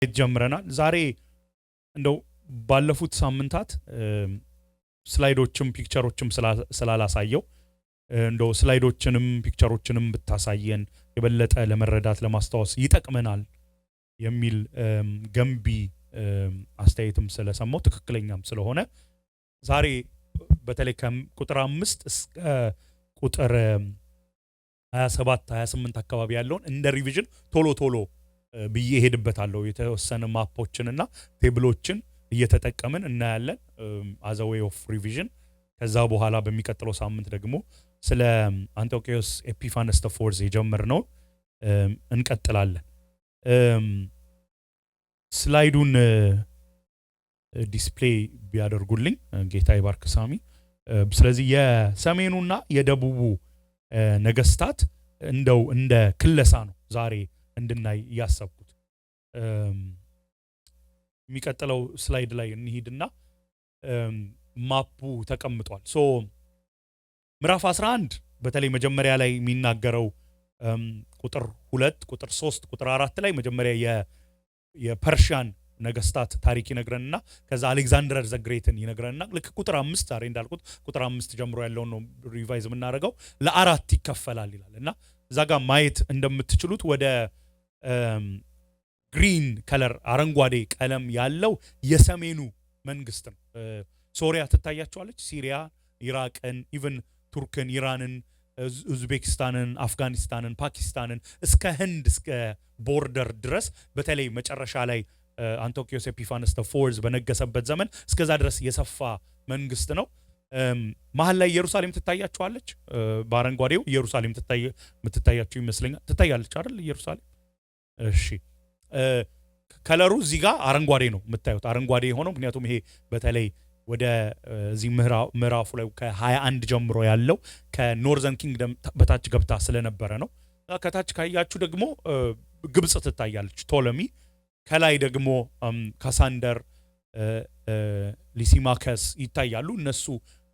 ጀምረናል። ዛሬ እንደው ባለፉት ሳምንታት ስላይዶችም ፒክቸሮችም ስላላሳየው እንደው ስላይዶችንም ፒክቸሮችንም ብታሳየን የበለጠ ለመረዳት ለማስተዋወስ ይጠቅመናል የሚል ገንቢ አስተያየትም ስለሰማው ትክክለኛም ስለሆነ ዛሬ በተለይ ከቁጥር 5 እስከ ቁጥር 27 28 አካባቢ ያለውን እንደ ሪቪዥን ቶሎ ብዬ ሄድበታለሁ። የተወሰነ ማፖችንና ቴብሎችን እየተጠቀምን እናያለን as a way of revision። ከዛ በኋላ በሚቀጥለው ሳምንት ደግሞ ስለ አንጢዮኮስ ኤጲፋነስ ዘ4 የጀመርነው እንቀጥላለን። ስላይዱን ዲስፕሌይ ቢያደርጉልኝ ጌታ ይባርክ ሳሚ። ስለዚህ የሰሜኑና የደቡቡ ነገስታት እንደው እንደ ክለሳ ነው ዛሬ እንድናይ ያሰብኩት። የሚቀጥለው ስላይድ ላይ እንሂድና ማፑ ተቀምጧል። ሶ ምዕራፍ 11 በተለይ መጀመሪያ ላይ የሚናገረው ቁጥር 2 ቁጥር 3 ቁጥር 4 ላይ መጀመሪያ የፐርሺያን ነገስታት ታሪክ ይነግረንና ከዛ አሌክዛንደር ዘ ግሬትን ይነግረንና ልክ ቁጥር 5 ዛሬ እንዳልኩት ቁጥር 5 ጀምሮ ያለውን ነው ሪቫይዝ የምናደርገው ለአራት ይከፈላል ይላልና እዛ ጋር ማየት እንደምትችሉት ወደ ግሪን ከለር አረንጓዴ ቀለም ያለው የሰሜኑ መንግስት ነው። ሶሪያ ትታያቸዋለች፣ ሲሪያ፣ ኢራቅን፣ ኢቭን ቱርክን፣ ኢራንን፣ ኡዝቤኪስታንን፣ አፍጋኒስታንን፣ ፓኪስታንን እስከ ህንድ እስከ ቦርደር ድረስ በተለይ መጨረሻ ላይ አንጢዮኮስ ኤጲፋነስ ዘ4 በነገሰበት ዘመን እስከዛ ድረስ የሰፋ መንግስት ነው። መሀል ላይ ኢየሩሳሌም ትታያቸዋለች። በአረንጓዴው ኢየሩሳሌም የምትታያቸው ይመስለኛል። ትታያለች አይደል ኢየሩሳሌም? እሺ ከለሩ እዚህ ጋር አረንጓዴ ነው የምታዩት። አረንጓዴ የሆነው ምክንያቱም ይሄ በተለይ ወደ እዚህ ምዕራፉ ላይ ከ21 ጀምሮ ያለው ከኖርዘርን ኪንግደም በታች ገብታ ስለነበረ ነው። ከታች ካያችሁ ደግሞ ግብጽ ትታያለች፣ ቶለሚ። ከላይ ደግሞ ካሳንደር፣ ሊሲማከስ ይታያሉ። እነሱ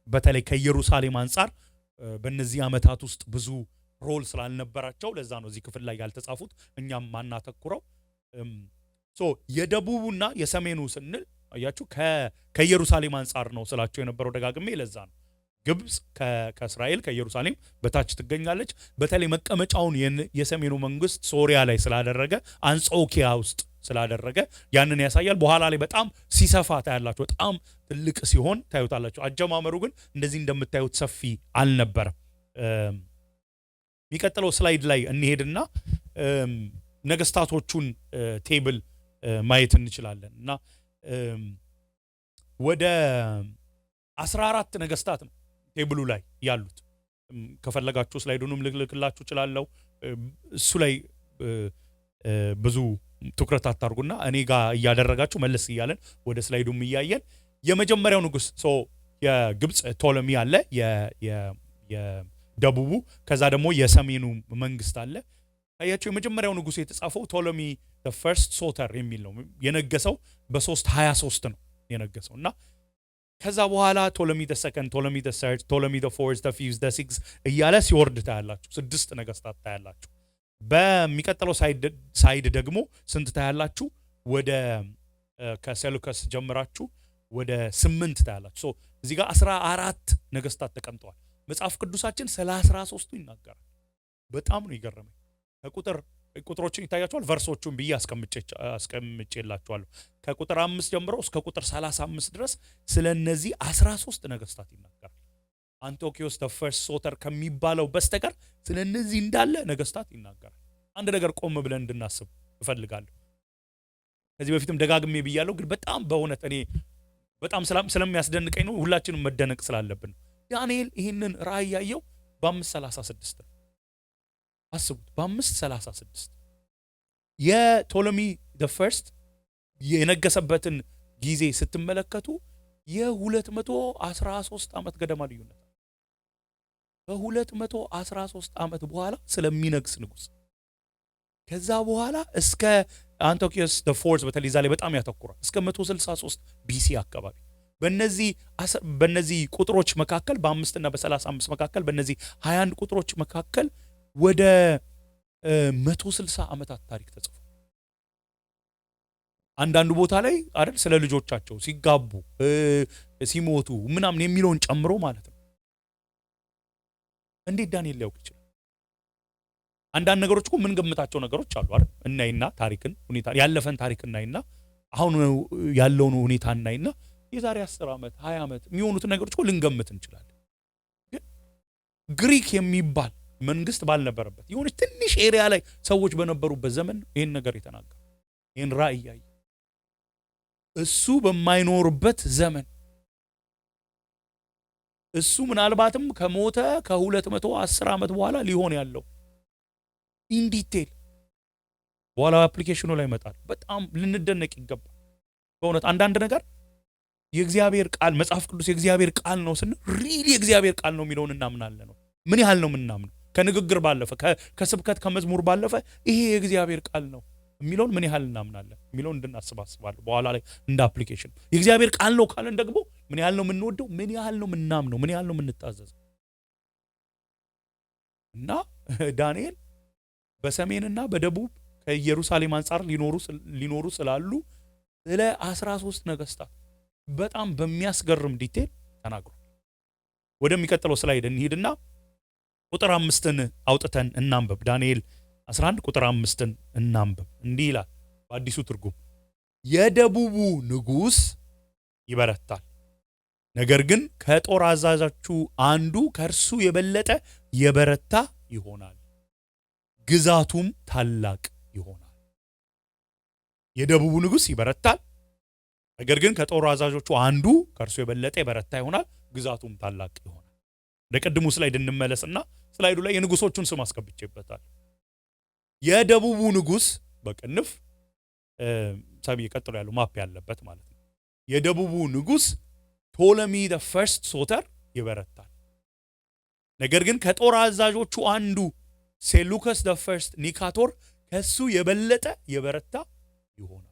በተለይ ከኢየሩሳሌም አንጻር በእነዚህ ዓመታት ውስጥ ብዙ ሮል ስላልነበራቸው ለዛ ነው እዚህ ክፍል ላይ ያልተጻፉት። እኛም ማናተኩረው የደቡቡና የሰሜኑ ስንል አያችሁ ከኢየሩሳሌም አንጻር ነው ስላቸው የነበረው ደጋግሜ። ለዛ ነው ግብጽ ከእስራኤል ከኢየሩሳሌም በታች ትገኛለች። በተለይ መቀመጫውን የሰሜኑ መንግስት ሶሪያ ላይ ስላደረገ አንጾኪያ ውስጥ ስላደረገ ያንን ያሳያል። በኋላ ላይ በጣም ሲሰፋ ታያላችሁ፣ በጣም ትልቅ ሲሆን ታዩታላችሁ። አጀማመሩ ግን እንደዚህ እንደምታዩት ሰፊ አልነበረም። የሚቀጥለው ስላይድ ላይ እንሄድና ነገስታቶቹን ቴብል ማየት እንችላለን እና ወደ 14 ነገስታት ነው ቴብሉ ላይ ያሉት። ከፈለጋችሁ ስላይዱንም ልልክላችሁ እችላለሁ። እሱ ላይ ብዙ ትኩረት አታርጉና እኔ ጋር እያደረጋችሁ መለስ እያለን ወደ ስላይዱም እያየን የመጀመሪያው ንጉስ የግብጽ ቶለሚ አለ፣ የደቡቡ ከዛ ደግሞ የሰሜኑ መንግስት አለ። አያችሁ የመጀመሪያው ንጉስ የተጻፈው ቶለሚ the first ሶተር የሚል ነው። የነገሰው በ323 ነው የነገሰው እና ከዛ በኋላ ቶለሚ the second ቶለሚ the third ቶለሚ the fourth the fifth the sixth እያለ ሲወርድ ታያላችሁ። 6 ነገስታት ታያላችሁ። በሚቀጥለው ሳይድ ደግሞ ስንት ታያላችሁ? ወደ ከሴሉከስ ጀምራችሁ ወደ 8 ታያላችሁ። እዚህ ጋር 14 ነገስታት ተቀምጠዋል። መጽሐፍ ቅዱሳችን ስለ 13ቱ ይናገራል። በጣም ነው ይገርመኝ። ቁጥሮችን ይታያቸዋል። ቨርሶቹን ብዬ አስቀምጬላችኋለሁ። ከቁጥር 5 ጀምሮ እስከ ቁጥር 35 ድረስ ስለነዚህ 13 ነገስታት ይናገራል። አንጢዮኮስ the first ሶተር ከሚባለው በስተቀር ስለነዚህ እንዳለ ነገስታት ይናገራል። አንድ ነገር ቆም ብለን እንድናስብ እፈልጋለሁ። ከዚህ በፊትም ደጋግሜ ብያለሁ፣ ግን በጣም በእውነት እኔ በጣም ስለሚያስደንቀኝ ነው፣ ሁላችንም መደነቅ ስላለብን። ዳንኤል ይህንን ራእይ ያየው በ536 ነው። አስቡት፣ በ536 የቶለሚ the first የነገሰበትን ጊዜ ስትመለከቱ የ213 ዓመት ገደማ ልዩነት። በ213 ዓመት በኋላ ስለሚነግስ ንጉስ ከዛ በኋላ እስከ አንጢዮኮስ the4 በተለይ ዛሬ በጣም ያተኩራል እስከ 163 ቢሲ አካባቢ። በእነዚህ ቁጥሮች መካከል በ5 እና በ35 መካከል በእነዚህ 21 ቁጥሮች መካከል ወደ 160 ዓመታት ታሪክ ተጽፏል። አንዳንዱ ቦታ ላይ አይደል ስለ ልጆቻቸው ሲጋቡ ሲሞቱ ምናምን የሚለውን ጨምሮ ማለት ነው። እንዴት ዳንኤል ሊያውቅ ይችላል? አንዳንድ ነገሮች እኮ ምን ገምታቸው ነገሮች አሉ አይደል? እናይና ታሪክን ሁኔታ ያለፈን ታሪክ እናይና አሁን ያለውን ሁኔታ እናይና የዛሬ 10 ዓመት 20 ዓመት የሚሆኑትን ነገሮች እኮ ልንገምት እንችላለን። ግን ግሪክ የሚባል መንግስት ባልነበረበት የሆነች ትንሽ ኤሪያ ላይ ሰዎች በነበሩበት ዘመን ይሄን ነገር የተናገረ ይሄን ራእይ ያየ እሱ በማይኖርበት ዘመን እሱ ምናልባትም ከሞተ ከ210 ዓመት በኋላ ሊሆን ያለው ኢን ዲቴል በኋላ አፕሊኬሽኑ ላይ ይመጣል። በጣም ልንደነቅ ይገባል በእውነት አንዳንድ ነገር የእግዚአብሔር ቃል መጽሐፍ ቅዱስ የእግዚአብሔር ቃል ነው ስንል ሪሊ የእግዚአብሔር ቃል ነው የሚለውን እናምናለን ነው። ምን ያህል ነው የምናምነው? ከንግግር ባለፈ ከስብከት ከመዝሙር ባለፈ ይሄ የእግዚአብሔር ቃል ነው የሚለውን ምን ያህል እናምናለን የሚለውን እንድናስባስባለን በኋላ ላይ እንደ አፕሊኬሽን። የእግዚአብሔር ቃል ነው ካለን ደግሞ ምን ያህል ነው የምንወደው፣ ምን ያህል ነው የምናምነው፣ ምን ያህል ነው የምንታዘዘው። እና ዳንኤል በሰሜንና በደቡብ ከኢየሩሳሌም አንጻር ሊኖሩ ስላሉ ስለ 13 ነገስታት በጣም በሚያስገርም ዲቴል ተናግሯል። ወደሚቀጥለው ስላይድ እንሂድና ቁጥር 5ን አውጥተን እናንብብ። ዳንኤል 11 ቁጥር 5ን እናንብብ። እንዲህ ይላል በአዲሱ ትርጉም፣ የደቡቡ ንጉስ ይበረታል፣ ነገር ግን ከጦር አዛዦቹ አንዱ ከእርሱ የበለጠ የበረታ ይሆናል፣ ግዛቱም ታላቅ ይሆናል። የደቡቡ ንጉስ ይበረታል፣ ነገር ግን ከጦር አዛዦቹ አንዱ ከእርሱ የበለጠ የበረታ ይሆናል፣ ግዛቱም ታላቅ ይሆናል። ለቀድሙ ስላይድ እንመለስና ስላይዱ ላይ የንጉሶቹን ስም አስቀብጬበታል። የደቡቡ ንጉስ በቅንፍ ሰብይ ቀጥሎ ያለው ማፕ ያለበት ማለት ነው። የደቡቡ ንጉስ ቶለሚ the first ሶተር ይበረታል፣ ነገር ግን ከጦር አዛዦቹ አንዱ ሴሉከስ the first ኒካቶር ከሱ የበለጠ የበረታ ይሆናል፣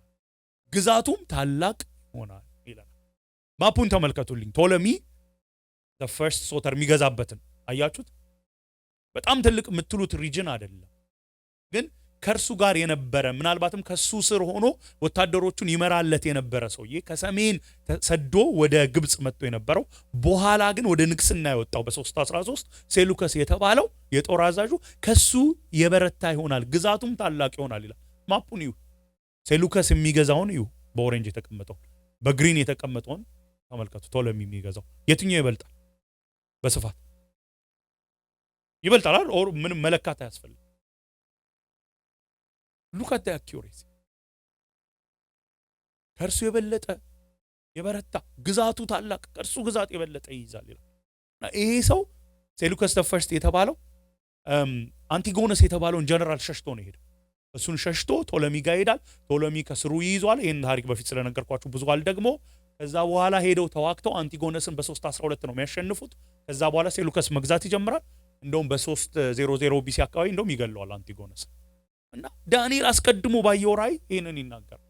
ግዛቱም ታላቅ ይሆናል ይላል። ማፑን ተመልከቱልኝ። ቶለሚ the first ሶተር የሚገዛበትን አያችሁት? በጣም ትልቅ የምትሉት ሪጅን አይደለም፣ ግን ከርሱ ጋር የነበረ ምናልባትም ከሱ ስር ሆኖ ወታደሮቹን ይመራለት የነበረ ሰውዬ ከሰሜን ተሰዶ ወደ ግብጽ መጥቶ የነበረው በኋላ ግን ወደ ንግስና የወጣው በ313 ሴሉከስ የተባለው የጦር አዛዡ ከሱ የበረታ ይሆናል፣ ግዛቱም ታላቅ ይሆናል ይላል። ማፑን እዩ። ሴሉከስ የሚገዛውን እዩ። በኦሬንጅ የተቀመጠው በግሪን የተቀመጠውን ተመልከቱ። ቶለሚ የሚገዛው የትኛው ይበልጣል? በስፋት ይበልጣል አይደል? ኦር ምንም መለካት አያስፈልግም። look at the accuracy ከርሱ የበለጠ የበረታ ግዛቱ ታላቅ ከርሱ ግዛት የበለጠ ይይዛል ይላል። እና ይሄ ሰው ሴሉከስ the first የተባለው አንቲጎነስ የተባለውን ጀነራል ሸሽቶ ነው ሄደው። እሱን ሸሽቶ ቶለሚ ጋር ይሄዳል። ቶለሚ ከስሩ ይይዟል። ይሄን ታሪክ በፊት ስለነገርኳችሁ ብዙ አልደግሞ። ከዛ በኋላ ሄደው ተዋክተው አንቲጎነስን በ312 ነው የሚያሸንፉት። ከዛ በኋላ ሴሉከስ መግዛት ይጀምራል። እንደውም በ300 ቢሲ አካባቢ እንደውም ይገለዋል አንቲጎነስ። እና ዳንኤል አስቀድሞ ባየው ራእይ ይሄንን ይናገራል።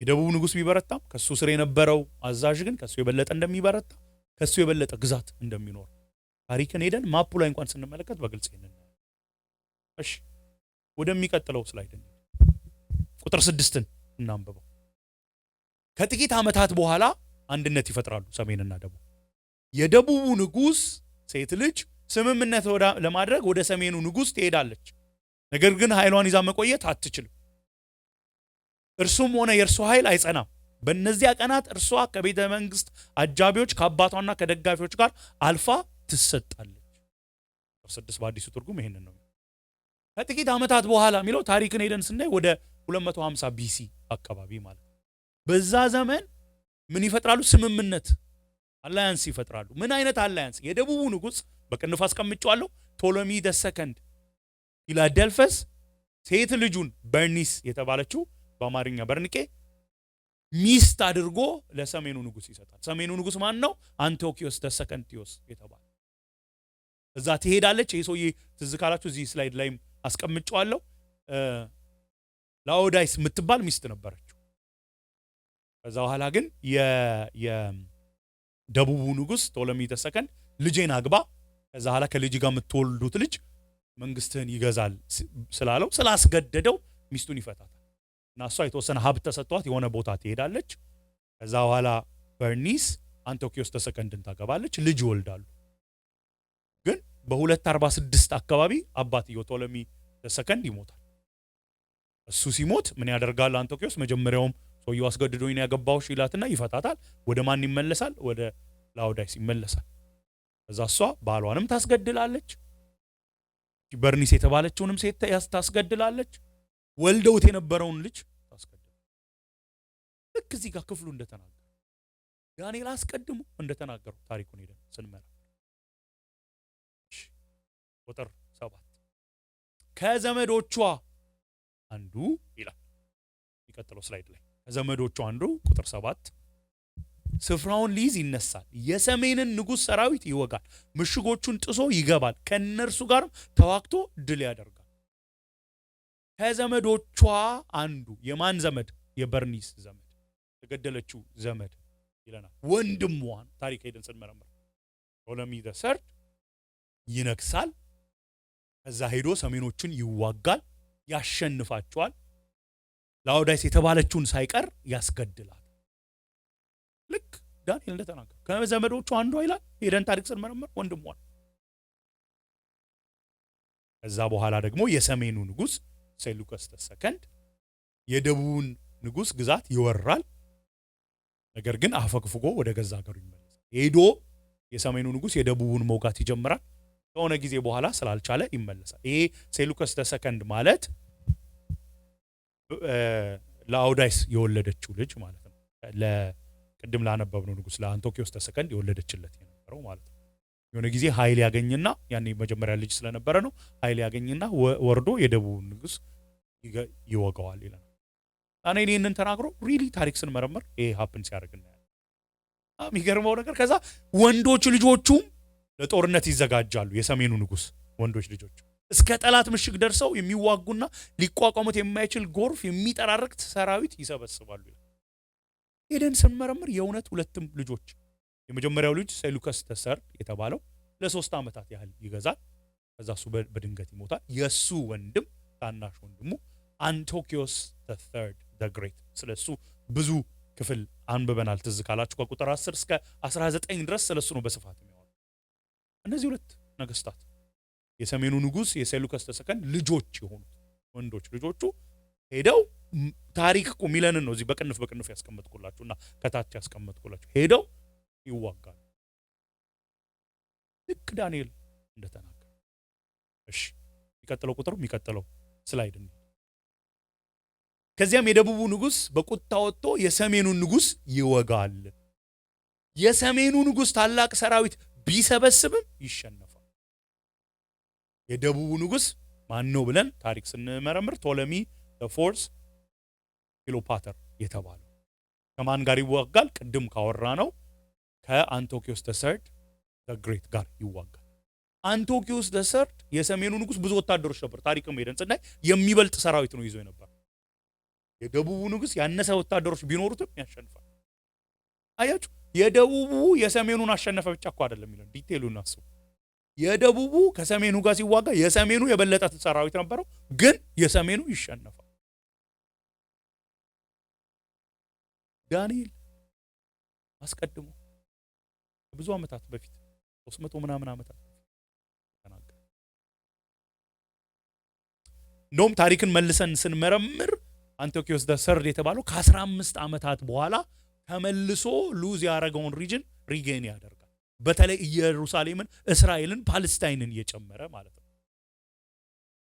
የደቡብ ንጉስ ቢበረታም ከሱ ስር የነበረው አዛዥ ግን ከሱ የበለጠ እንደሚበረታ ከሱ የበለጠ ግዛት እንደሚኖር ታሪክን ሄደን ማፑ ላይ እንኳን ስንመለከት በግልጽ ይነናል። እሺ ወደሚቀጥለው ስላይድ ቁጥር 6ን እናንብበው። ከጥቂት ዓመታት በኋላ አንድነት ይፈጥራሉ ሰሜንና ደቡብ። የደቡቡ ንጉስ ሴት ልጅ ስምምነት ለማድረግ ወደ ሰሜኑ ንጉስ ትሄዳለች፣ ነገር ግን ኃይሏን ይዛ መቆየት አትችልም። እርሱም ሆነ የእርሱ ኃይል አይጸናም። በእነዚያ ቀናት እርሷ ከቤተ መንግስት አጃቢዎች ከአባቷና ከደጋፊዎች ጋር አልፋ ትሰጣለች። 6 በአዲሱ ትርጉም ይሄንን ነው። ከጥቂት ዓመታት በኋላ የሚለው ታሪክን ሄደን ስናይ ወደ 250 ቢሲ አካባቢ ማለት ነው። በዛ ዘመን ምን ይፈጥራሉ? ስምምነት አላያንስ ይፈጥራሉ። ምን አይነት አላያንስ? የደቡቡ ንጉስ በቅንፍ አስቀምጫለሁ ቶሎሚ the second ፊላደልፈስ ሴት ልጁን በርኒስ የተባለችው በአማርኛ በርኒቄ ሚስት አድርጎ ለሰሜኑ ንጉስ ይሰጣል። ሰሜኑ ንጉስ ማን ነው? አንቲዮኪዮስ the second ቲዮስ የተባለ እዛ ትሄዳለች። ይሄ ሰውዬ ትዝ ካላችሁ እዚህ ስላይድ ላይም አስቀምጫለሁ። ላኦዳይስ የምትባል ሚስት ነበረችው። ከዛ በኋላ ግን የደቡቡ ንጉስ ቶሎሚ the second ልጄን አግባ፣ ከዛ በኋላ ከልጅ ጋር የምትወልዱት ልጅ መንግስትህን ይገዛል ስላለው ስላስገደደው ሚስቱን ይፈታታል። እና እሷ የተወሰነ ሀብት ተሰጥቷት የሆነ ቦታ ትሄዳለች። ከዛ በኋላ በርኒስ አንቶኪዮስ ዘሰከንድን ታገባለች፣ ልጅ ይወልዳሉ። ግን በ246 አካባቢ አባትየው ቶሎሚ ዘሰከንድ ይሞታል። እሱ ሲሞት ምን ያደርጋል አንቶኪዮስ? መጀመሪያውም ሰውየው አስገድዶኝ ነው ያገባውሽ ይላትና ይፈታታል። ወደ ማን ይመለሳል? ወደ ላውዳይስ ይመለሳል። ከዛ እሷ ባሏንም ታስገድላለች፣ በርኒስ የተባለችውንም ሴት ታስገድላለች፣ ወልደውት የነበረውን ልጅ ታስገድላለች። ልክ እዚህ ጋር ክፍሉ እንደተናገረ ዳንኤል አስቀድሞ እንደተናገሩ ታሪኩን ሄደን ስንመራ ቁጥር 7 ከዘመዶቿ አንዱ ይላል የሚቀጥለው ስላይድ ላይ። ከዘመዶቿ አንዱ ቁጥር 7 ስፍራውን ሊይዝ ይነሳል፣ የሰሜንን ንጉሥ ሰራዊት ይወጋል፣ ምሽጎቹን ጥሶ ይገባል፣ ከነርሱ ጋርም ተዋግቶ ድል ያደርጋል። ከዘመዶቿ አንዱ የማን ዘመድ? የበርኒስ ዘመድ፣ የተገደለችው ዘመድ ይለናል። ወንድሟን ታሪክ ሄደን ስንመረምር ቶሎሚ ዘሰርድ ይነግሳል። ከዛ ሄዶ ሰሜኖቹን ይዋጋል፣ ያሸንፋቸዋል። ላውዳይስ የተባለችውን ሳይቀር ያስገድላል። ልክ ዳንኤል እንደተናገረ ከዘመዶቹ አንዷ ይላል ሄደን ታሪክ ስንመረምር ወንድሟን። ከዛ በኋላ ደግሞ የሰሜኑ ንጉሥ ሴሉከስ ዘሰከንድ የደቡቡን ንጉሥ ግዛት ይወራል። ነገር ግን አፈግፍጎ ወደ ገዛ ሀገሩ ይመለሳል። ሄዶ የሰሜኑ ንጉሥ የደቡቡን መውጋት ይጀምራል። ከሆነ ጊዜ በኋላ ስላልቻለ ይመለሳል። ይሄ ሴሉከስ ዘሰከንድ ማለት ለአውዳይስ የወለደችው ልጅ ማለት ነው። ለቅድም ላነበብነው ንጉሥ ለአንቶኪዮስ ዘሰከንድ የወለደችለት የነበረው ማለት ነው። የሆነ ጊዜ ኃይል ያገኝና ያኔ መጀመሪያ ልጅ ስለነበረ ነው ኃይል ያገኝና ወርዶ የደቡቡን ንጉሥ ይወጋዋል ይላል። እኔ ይህንን ተናግሮ ሪሊ ታሪክ ስንመረምር ይሄ ሀፕን ሲያደርግ እናያለን። የሚገርመው ነገር ከዛ ወንዶች ልጆቹም ለጦርነት ይዘጋጃሉ። የሰሜኑ ንጉሥ ወንዶች ልጆቹ እስከ ጠላት ምሽግ ደርሰው የሚዋጉና ሊቋቋሙት የማይችል ጎርፍ የሚጠራርቅ ሰራዊት ይሰበስባሉ ይላል። ሄደን ስንመረምር የእውነት ሁለትም ልጆች፣ የመጀመሪያው ልጅ ሴሉከስ ዘሰርድ የተባለው ለ3 ዓመታት ያህል ይገዛል። ከዛ እሱ በድንገት ይሞታል። የሱ ወንድም ታናሽ ወንድሙ አንቶኪዮስ ዘ3 ዘ ግሬት፣ ስለሱ ብዙ ክፍል አንብበናል። ትዝ ካላችሁ ከቁጥር 10 እስከ 19 ድረስ ስለሱ ነው በስፋት የሚያወራው። እነዚህ ሁለት ነገስታት የሰሜኑ ንጉሥ የሴሉከስ ዘሰከንድ ልጆች የሆኑት ወንዶች ልጆቹ ሄደው ታሪክ እኮ ሚለንን ነው እዚህ በቅንፍ በቅንፍ ያስቀመጥኩላችሁና ከታች ያስቀመጥኩላችሁ። ሄደው ይዋጋሉ ልክ ዳንኤል እንደተናገረ። እሺ የሚቀጥለው ቁጥር የሚቀጥለው ስላይድ ነው። ከዚያም የደቡቡ ንጉሥ በቁጣ ወጥቶ የሰሜኑን ንጉሥ ይወጋል። የሰሜኑ ንጉሥ ታላቅ ሰራዊት ቢሰበስብም ይሸነፋል። የደቡቡ ንጉሥ ማን ነው ብለን ታሪክ ስንመረምር ቶሎሚ ዘ4 ፊሎፓተር የተባለው ከማን ጋር ይዋጋል? ቅድም ካወራ ነው ከአንቶኪዮስ ዘሰርድ ዘ ግሬት ጋር ይዋጋል። አንቶኪዮስ ዘሰርድ የሰሜኑ ንጉሥ ብዙ ወታደሮች ነበር። ታሪክም ሄደን ስናይ የሚበልጥ ሰራዊት ነው ይዞ የነበር። የደቡቡ ንጉሥ ያነሰ ወታደሮች ቢኖሩትም ያሸንፋል። አያችሁ፣ የደቡቡ የሰሜኑን አሸነፈ ብቻ እኮ አይደለም ይላል። ዲቴሉን አስቡ። የደቡቡ ከሰሜኑ ጋር ሲዋጋ የሰሜኑ የበለጠ ሰራዊት ነበረው፣ ግን የሰሜኑ ይሸነፋል። ዳንኤል አስቀድሞ ብዙ ዓመታት በፊት 300 ምናምን ዓመታት ተናገረ። እንደውም ታሪክን መልሰን ስንመረምር አንቶኪዮስ ዘሰርድ የተባለው ከ15 ዓመታት በኋላ ተመልሶ ሉዝ ያደረገውን ሪጅን ሪጌን ያደርጋል። በተለይ ኢየሩሳሌምን፣ እስራኤልን፣ ፓለስታይንን እየጨመረ ማለት ነው።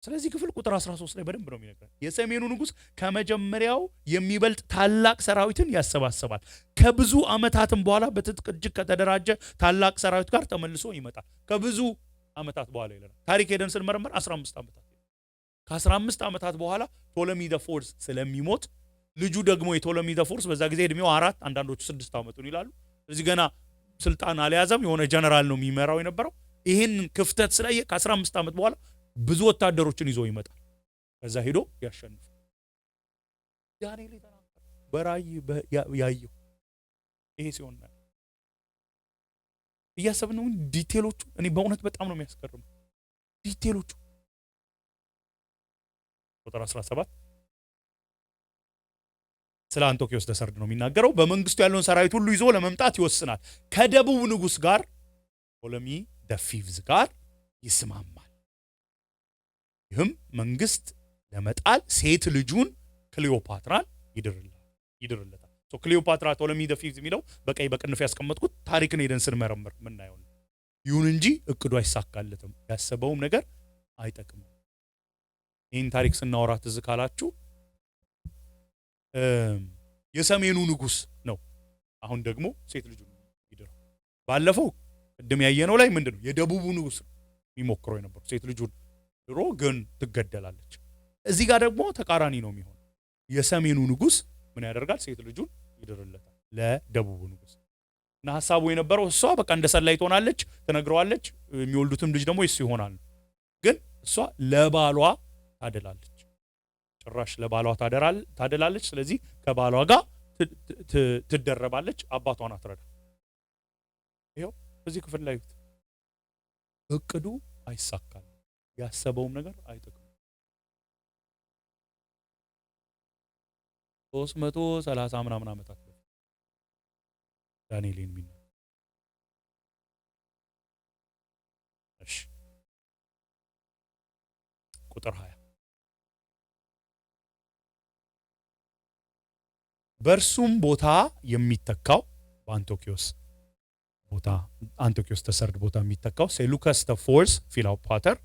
ስለዚህ ክፍል ቁጥር 13 ላይ በደንብ ነው የሚነግረን። የሰሜኑ ንጉሥ ከመጀመሪያው የሚበልጥ ታላቅ ሰራዊትን ያሰባስባል። ከብዙ ዓመታትም በኋላ በትጥቅ እጅግ ከተደራጀ ታላቅ ሰራዊት ጋር ተመልሶ ይመጣል። ከብዙ ዓመታት በኋላ ይለናል። ታሪክ ሄደን ስንመረምር 15 ዓመታት። ከ15 ዓመታት በኋላ ቶሎሚ ዘ4 ስለሚሞት ልጁ ደግሞ የቶሎሚ ዘ4 በዛ ጊዜ እድሜው 4 አንዳንዶቹ 6 ዓመቱን ይላሉ። ስለዚህ ገና ስልጣን አልያዘም። የሆነ ጀነራል ነው የሚመራው የነበረው። ይህን ክፍተት ስላየ ከ15 ዓመት በኋላ ብዙ ወታደሮችን ይዞ ይመጣል። ከዛ ሄዶ ያሸንፋል። ዳንኤል የተናገረ በራእይ ያየው ይሄ ሲሆን እያሰብን ነው። ዲቴሎቹ እኔ በእውነት በጣም ነው የሚያስገርሙ ዲቴሎቹ። ቁጥር 17 ስለ አንቶኪዮስ ተሰርድ ነው የሚናገረው። በመንግስቱ ያለውን ሰራዊት ሁሉ ይዞ ለመምጣት ይወስናል። ከደቡብ ንጉስ ጋር ቶሎሚ ደፊቭዝ ጋር ይስማማል። ይህም መንግስት ለመጣል ሴት ልጁን ክሊዮፓትራን ይድርለታል። ክሊዮፓትራ ቶሎሚ ደፊቭዝ የሚለው በቀይ በቅንፍ ያስቀመጥኩት ታሪክን ሄደን ስንመረምር ምናየው ነው። ይሁን እንጂ እቅዱ አይሳካለትም፣ ያሰበውም ነገር አይጠቅምም። ይህን ታሪክ ስናወራ ትዝ ካላችሁ የሰሜኑ ንጉስ ነው አሁን ደግሞ ሴት ልጁን ይድራል። ባለፈው ቅድም ያየነው ላይ ምንድነው የደቡቡ ንጉስ የሚሞክረው የነበረው ሴት ልጁን ድሮ ግን ትገደላለች። እዚህ ጋር ደግሞ ተቃራኒ ነው የሚሆነው። የሰሜኑ ንጉስ ምን ያደርጋል? ሴት ልጁን ይድርለታል ለደቡቡ ንጉስ። እና ሐሳቡ የነበረው እሷ በቃ እንደ ሰላይ ትሆናለች፣ ትነግረዋለች፣ የሚወልዱትም ልጅ ደግሞ እሱ ይሆናል። ግን እሷ ለባሏ ታደላለች፣ ጭራሽ ለባሏ ታደላለች። ስለዚህ ከባሏ ጋር ትደረባለች፣ አባቷን አትረዳ። ይሄው በዚህ ክፍል ላይ እቅዱ አይሳካል፣ ያሰበውም ነገር አይጠቅም። 330 ምናምን ዓመታት ዳንኤልን ሚና እሺ ቁጥር 20 በእርሱም ቦታ የሚተካው በአንቶኪዮስ ቦታ አንቶኪዮስ ተሰርድ ቦታ የሚተካው ሴሉከስ ተፎርስ ፊላፓተር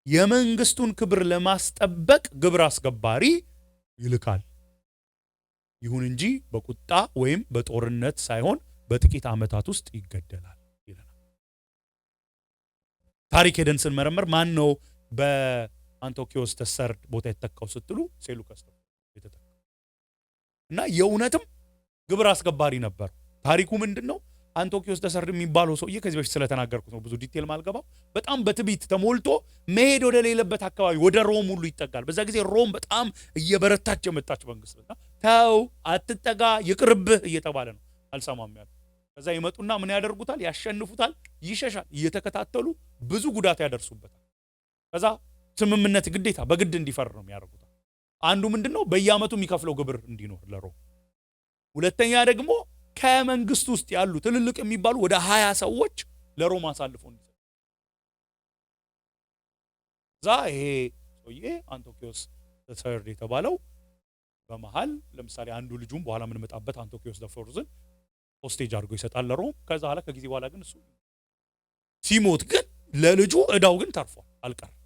የመንግስቱን ክብር ለማስጠበቅ ግብር አስገባሪ ይልካል። ይሁን እንጂ በቁጣ ወይም በጦርነት ሳይሆን በጥቂት ዓመታት ውስጥ ይገደላል ይለናል። ታሪክ ሄደን ስንመረምር ማን ነው በአንቶኪዮስ ተሰርድ ቦታ የተተካው ስትሉ ሴሉከስ የተተካው እና የእውነትም ግብር አስገባሪ ነበር። ታሪኩ ምንድነው? አንቶኪዮስ ተሰርድ የሚባለው ሰውዬ ከዚህ በፊት ስለተናገርኩት ነው ብዙ ዲቴል ማልገባው። በጣም በትዕቢት ተሞልቶ መሄድ ወደ ሌለበት አካባቢ ወደ ሮም ሁሉ ይጠጋል። በዛ ጊዜ ሮም በጣም እየበረታች የመጣች መንግስት ነው። ተው አትጠጋ ይቅርብህ እየተባለ ነው። አልሰማም ያለ። ከዛ ይመጡና ምን ያደርጉታል? ያሸንፉታል፣ ይሸሻል። እየተከታተሉ ብዙ ጉዳት ያደርሱበታል። ከዛ ስምምነት ግዴታ በግድ እንዲፈር ነው የሚያደርጉታል። አንዱ ምንድነው? በየአመቱ የሚከፍለው ግብር እንዲኖር ለሮም። ሁለተኛ ደግሞ ከመንግስት ውስጥ ያሉ ትልልቅ የሚባሉ ወደ 20 ሰዎች ለሮም አሳልፎ እንዲሰጥ። ይሄ ሰውዬ አንቶኪዮስ ተሰርድ የተባለው በመሃል ለምሳሌ አንዱ ልጁም በኋላ ምን መጣበት አንቶኪዮስ ዘፎርዝን ሆስቴጅ አድርጎ ይሰጣል ለሮም። ከዛ ከጊዜ በኋላ ግን እሱ ሲሞት ግን ለልጁ እዳው ግን ተርፏል፣ አልቀርም።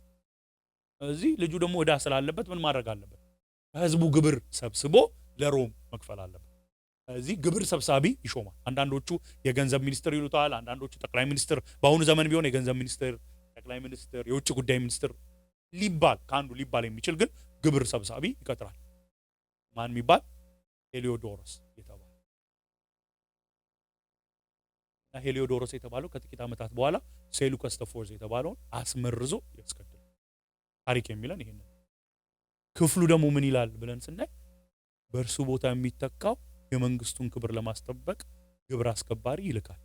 እዚህ ልጁ ደግሞ እዳ ስላለበት ምን ማድረግ አለበት? ከህዝቡ ግብር ሰብስቦ ለሮም መክፈል አለበት። እዚህ ግብር ሰብሳቢ ይሾማል። አንዳንዶቹ የገንዘብ ሚኒስትር ይሉታል፣ አንዳንዶቹ ጠቅላይ ሚኒስትር። በአሁኑ ዘመን ቢሆን የገንዘብ ሚኒስትር፣ ጠቅላይ ሚኒስትር፣ የውጭ ጉዳይ ሚኒስትር ከአንዱ ሊባል የሚችል ግን ግብር ሰብሳቢ ይቀጥራል። ማን የሚባል? ሄሊዮዶረስ የተባለ እና ሄሊዮዶረስ የተባለው ከጥቂት ዓመታት በኋላ ሴሉከስ ተፎርስ የተባለውን አስመርዞ ያስገድላል። ታሪክ የሚለን ይሄን ነው። ክፍሉ ደግሞ ምን ይላል ብለን ስናይ በእርሱ ቦታ የሚተካው የመንግስቱን ክብር ለማስጠበቅ ግብር አስከባሪ ይልካል።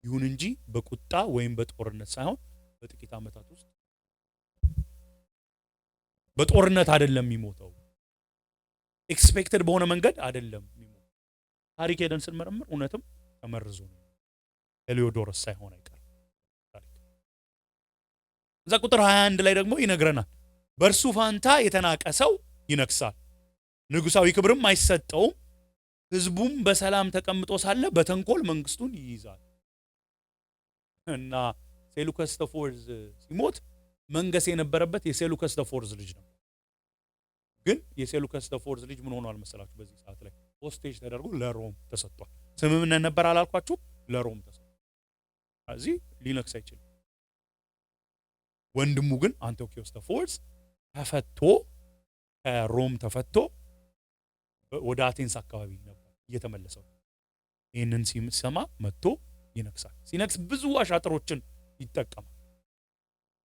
ይሁን እንጂ በቁጣ ወይም በጦርነት ሳይሆን በጥቂት ዓመታት ውስጥ። በጦርነት አይደለም የሚሞተው፣ ኤክስፔክትድ በሆነ መንገድ አይደለም የሚሞተው። ታሪክ ሄደን ስንመረምር እውነትም ተመርዞ ነው። ሄሊዮዶረስ ሳይሆን አይቀርም ታሪክ። እዛ ቁጥር 21 ላይ ደግሞ ይነግረናል። በእርሱ ፋንታ የተናቀ ሰው ይነግሳል፣ ንጉሳዊ ክብርም አይሰጠውም። ህዝቡም በሰላም ተቀምጦ ሳለ በተንኮል መንግስቱን ይይዛል። እና ሴሉከስ ተፎርዝ ሲሞት መንገስ የነበረበት የሴሉከስ ተፎርዝ ልጅ ነው። ግን የሴሉከስ ተፎርዝ ልጅ ምን ሆኗል መሰላችሁ? በዚህ ሰዓት ላይ ሆስቴጅ ተደርጎ ለሮም ተሰጥቷል። ስምምነት ነበር አላልኳችሁ? ለሮም ተሰጥቷል። እዚህ ሊነክስ አይችልም። ወንድሙ ግን አንቶኪዮስ ተፎርዝ ተፈቶ ከሮም ተፈቶ ወደ አቴንስ አካባቢ ነበር እየተመለሰው። ይህንን ሲሰማ መጥቶ ይነክሳል። ሲነክስ ብዙ አሻጥሮችን ይጠቀማል።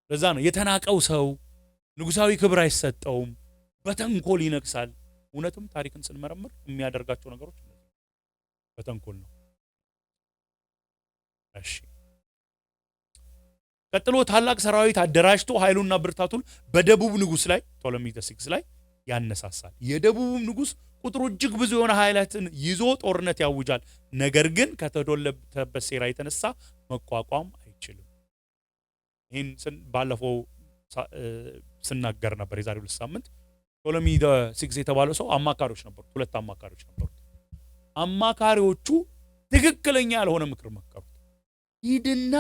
ለዛ ነው የተናቀው ሰው ንጉሳዊ ክብር አይሰጠውም፣ በተንኮል ይነክሳል። እውነትም ታሪክን ስንመረምር የሚያደርጋቸው ነገሮች በተንኮል ነው። እሺ ቀጥሎ ታላቅ ሰራዊት አደራጅቶ ኃይሉና ብርታቱን በደቡብ ንጉስ ላይ ቶሎሚ ዘ6 ላይ ያነሳሳል። የደቡብ ንጉስ ቁጥሩ እጅግ ብዙ የሆነ ኃይላትን ይዞ ጦርነት ያውጃል። ነገር ግን ከተዶለተበት ሴራ የተነሳ መቋቋም አይችልም። ይህን ባለፈው ስናገር ነበር የዛሬ 2 ሳምንት። ቶሎሚ ሲክስ የተባለው ሰው አማካሪዎች ነበሩት፣ 2 አማካሪዎች ነበሩት። አማካሪዎቹ ትክክለኛ ያልሆነ ምክር መከሩት። ሂድና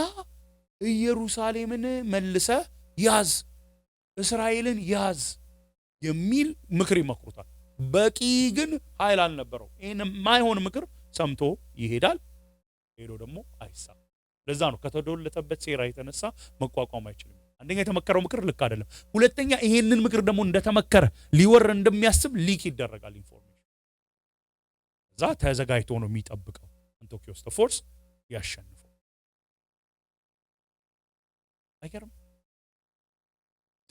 ኢየሩሳሌምን መልሰ ያዝ፣ እስራኤልን ያዝ የሚል ምክር ይመክሩታል። በቂ ግን ኃይል አልነበረው። ይህን የማይሆን ምክር ሰምቶ ይሄዳል። ሄዶ ደግሞ አይሳም። ለዛ ነው ከተዶለተበት ሴራ የተነሳ መቋቋም አይችልም። አንደኛ የተመከረው ምክር ልክ አይደለም። ሁለተኛ ይሄንን ምክር ደግሞ እንደተመከረ ሊወር እንደሚያስብ ሊክ ይደረጋል ኢንፎርሜሽን። እዛ ተዘጋጅቶ ነው የሚጠብቀው አንቲዮኮስ ዘ ፎርስ ያሸንፈው። አይገርም?